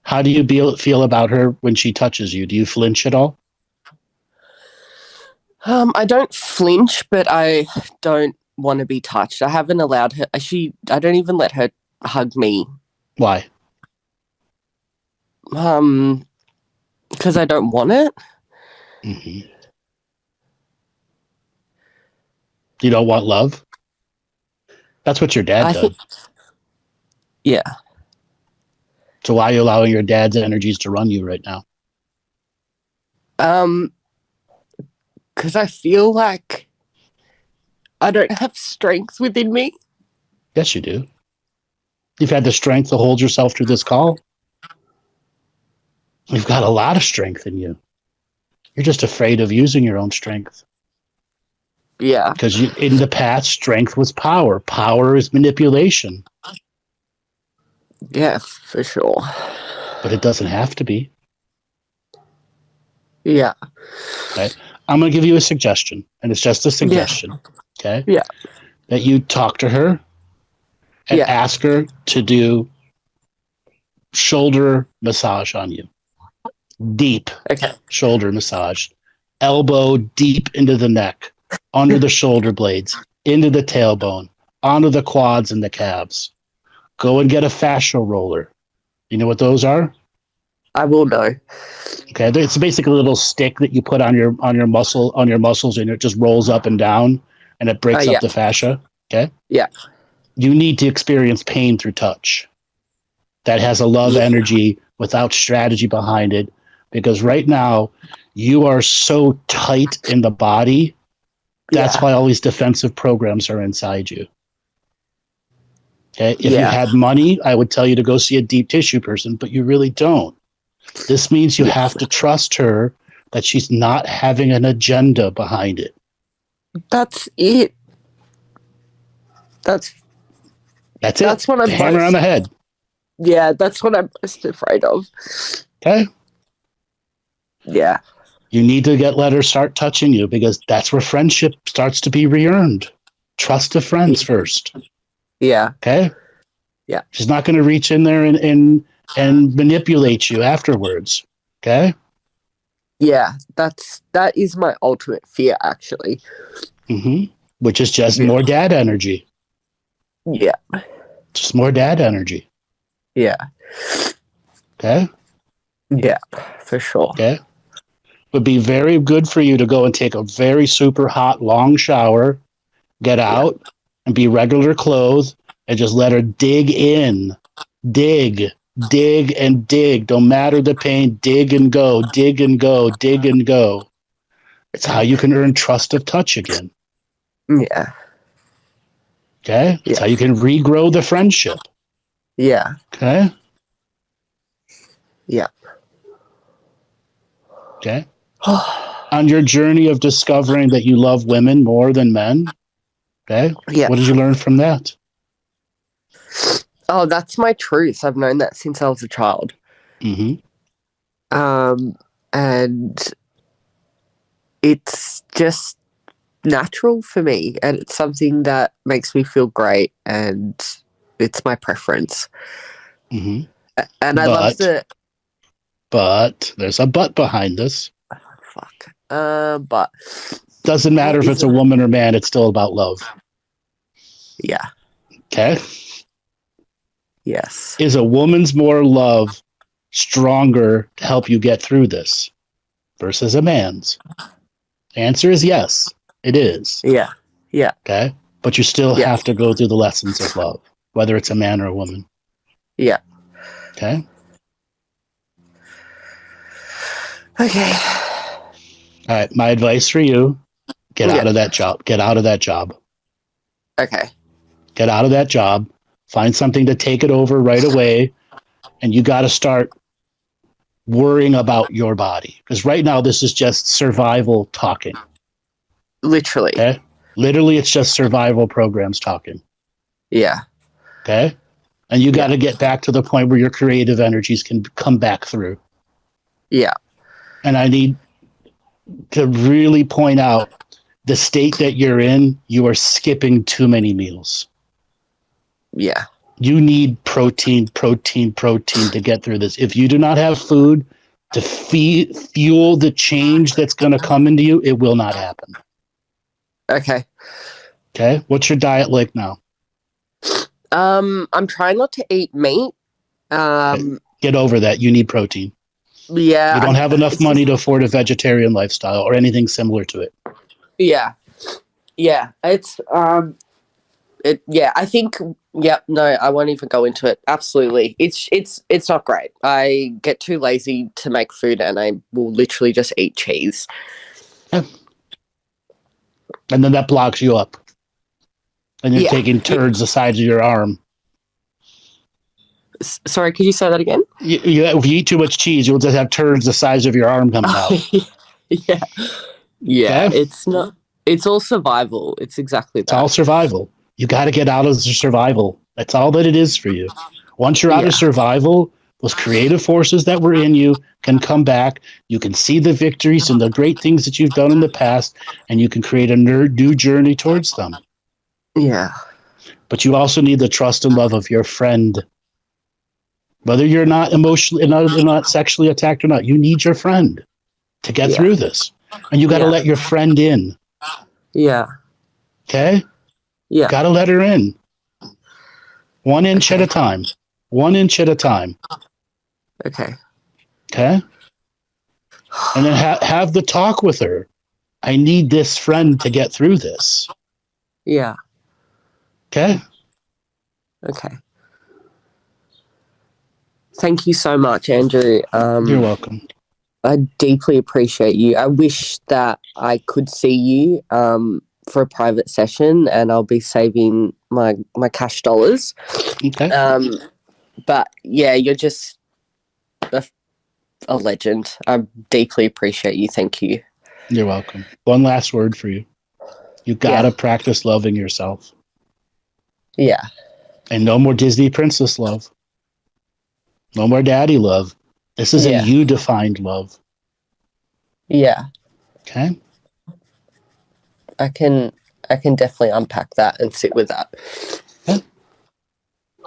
H: How do you feel about her when she touches you? Do you flinch at all?
G: I don't flinch, but I don't want to be touched. I haven't allowed her. I don't even let her hug me.
H: Why?
G: Because I don't want it.
H: Mm-hmm. You don't want love? That's what your dad does.
G: Yeah.
H: So why are you allowing your dad's energies to run you right now?
G: Because I feel like I don't have strength within me.
H: Yes, you do. You've had the strength to hold yourself through this call. You've got a lot of strength in you. You're just afraid of using your own strength.
G: Yeah.
H: Because in the past, strength was power. Power is manipulation.
G: Yeah, for sure.
H: But it doesn't have to be.
G: Yeah.
H: Okay. I'm going to give you a suggestion, and it's just a suggestion. Okay.
G: Yeah.
H: That you talk to her and ask her to do shoulder massage on you. Deep shoulder massage. Elbow deep into the neck, under the shoulder blades, into the tailbone, onto the quads and the calves. Go and get a fascia roller. You know what those are?
G: I will know.
H: Okay, it's basically a little stick that you put on your muscles, and it just rolls up and down, and it breaks up the fascia. Okay.
G: Yeah.
H: You need to experience pain through touch. That has a love energy without strategy behind it, because right now you are so tight in the body. That's why all these defensive programs are inside you. Okay. If you had money, I would tell you to go see a deep tissue person, but you really don't. This means you have to trust her that she's not having an agenda behind it.
G: That's it. That's
H: it.
G: That's what I'm
H: hammer on the head.
G: Yeah, that's what I'm most afraid of.
H: Okay.
G: Yeah.
H: You need to let her start touching you, because that's where friendship starts to be re-earned. Trust the friends first.
G: Yeah.
H: Okay.
G: Yeah.
H: She's not going to reach in there and manipulate you afterwards. Okay.
G: Yeah, that is my ultimate fear, actually.
H: Which is just
G: Yeah.
H: more dad energy.
G: Yeah.
H: Just more dad energy.
G: Yeah.
H: Okay?
G: Yeah, for sure.
H: Okay? Would be very good for you to go and take a very super hot, long shower, get out, and be regular clothes, and just let her dig in. Dig, dig, and dig. Don't matter the pain. Dig and go, dig and go, dig and go. It's how you can earn trust of touch again.
G: Yeah.
H: Okay? It's how you can regrow the friendship.
G: Yeah.
H: Okay?
G: Yeah.
H: Okay? On your journey of discovering that you love women more than men, okay?
G: Yeah.
H: What did you learn from that?
G: Oh, that's my truth. I've known that since I was a child. And it's just natural for me, and it's something that makes me feel great, and it's my preference. And I love the...
H: But there's a but behind this.
G: Fuck. But
H: doesn't matter if it's a woman or man, it's still about love.
G: Yeah.
H: Okay?
G: Yes.
H: Is a woman's more love stronger to help you get through this versus a man's? The answer is yes, it is.
G: Yeah. Yeah.
H: Okay? But you still have to go through the lessons of love, whether it's a man or a woman.
G: Yeah.
H: Okay?
G: Okay.
H: All right, my advice for you, get out of that job. Get out of that job.
G: Okay.
H: Get out of that job. Find something to take it over right away. And you got to start worrying about your body. Because right now, this is just survival talking.
G: Literally.
H: Okay? Literally, it's just survival programs talking.
G: Yeah.
H: Okay? And you got to get back to the point where your creative energies can come back through.
G: Yeah.
H: And I need to really point out the state that you're in, you are skipping too many meals.
G: Yeah.
H: You need protein to get through this. If you do not have food to fuel the change that's going to come into you, it will not happen.
G: Okay.
H: Okay. What's your diet like now?
G: I'm trying not to eat meat.
H: Get over that. You need protein.
G: Yeah.
H: You don't have enough money to afford a vegetarian lifestyle or anything similar to it.
G: Yeah. Yeah. It's I think no, I won't even go into it. Absolutely. It's not great. I get too lazy to make food, and I will literally just eat cheese.
H: Yeah. And then that blocks you up. And you're taking turds the size of your arm.
G: Sorry, could you say that again?
H: If you eat too much cheese, you'll just have turds the size of your arm coming out.
G: Yeah. Yeah.
H: Okay?
G: It's not. It's all survival. It's exactly that.
H: It's all survival. You got to get out of the survival. That's all that it is for you. Once you're out of survival, those creative forces that were in you can come back. You can see the victories and the great things that you've done in the past, and you can create a new journey towards them.
G: Yeah.
H: But you also need the trust and love of your friend. Whether you're not emotionally, not sexually attacked or not, you need your friend to get through this. And you got to let your friend in.
G: Yeah.
H: Okay?
G: Yeah.
H: Got to let her in. 1 inch at a time. 1 inch at a time.
G: Okay.
H: Okay? And then have the talk with her. I need this friend to get through this.
G: Yeah.
H: Okay?
G: Okay. Thank you so much, Andrew.
H: You're welcome.
G: I deeply appreciate you. I wish that I could see you for a private session, and I'll be saving my cash dollars.
H: Okay.
G: But yeah, you're just a legend. I deeply appreciate you. Thank you.
H: You're welcome. One last word for you. You got to practice loving yourself.
G: Yeah.
H: And no more Disney princess love. No more daddy love. This is a you-defined love.
G: Yeah.
H: Okay?
G: I can definitely unpack that and sit with that.
H: Yeah.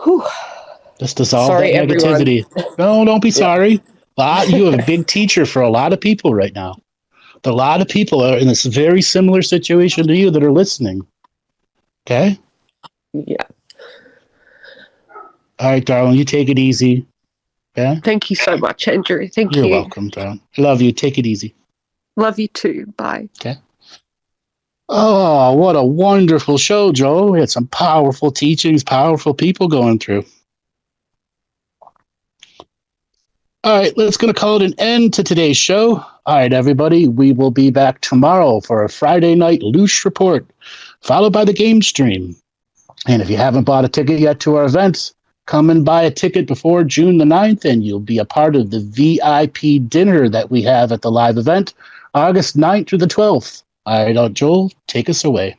G: Whew.
H: Just dissolve that negativity. No, don't be sorry. You have a big teacher for a lot of people right now. A lot of people are in this very similar situation to you that are listening. Okay?
G: Yeah.
H: All right, darling, you take it easy. Okay?
G: Thank you so much, Andrew. Thank you.
H: You're welcome, darling. I love you. Take it easy.
G: Love you too. Bye.
H: Okay. Oh, what a wonderful show, Joel. We had some powerful teachings, powerful people going through. All right, let's going to call it an end to today's show. All right, everybody, we will be back tomorrow for a Friday night Loosh Report, followed by the game stream. And if you haven't bought a ticket yet to our events, come and buy a ticket before June the 9th, and you'll be a part of the VIP dinner that we have at the live event, August 9th through the 12th. All right, Joel, take us away.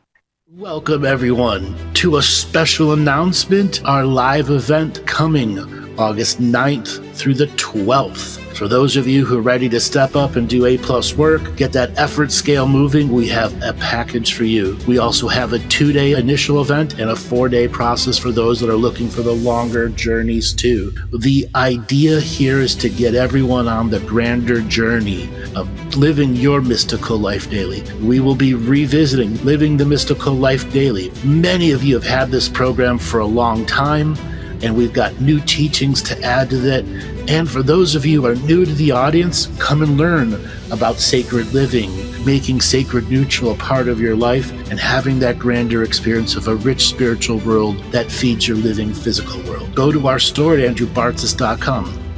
H: Welcome, everyone, to a special announcement, our live event coming August 9th through the 12th. For those of you who are ready to step up and do A+ work, get that effort scale moving, we have a package for you. We also have a 2-day initial event and a 4-day process for those that are looking for the longer journeys too. The idea here is to get everyone on the grander journey of living your mystical life daily. We will be revisiting Living the Mystical Life Daily. Many of you have had this program for a long time, and we've got new teachings to add to that. And for those of you who are new to the audience, come and learn about sacred living, making sacred neutral a part of your life, and having that grander experience of a rich spiritual world that feeds your living physical world. Go to our store at andrewbartzis.com.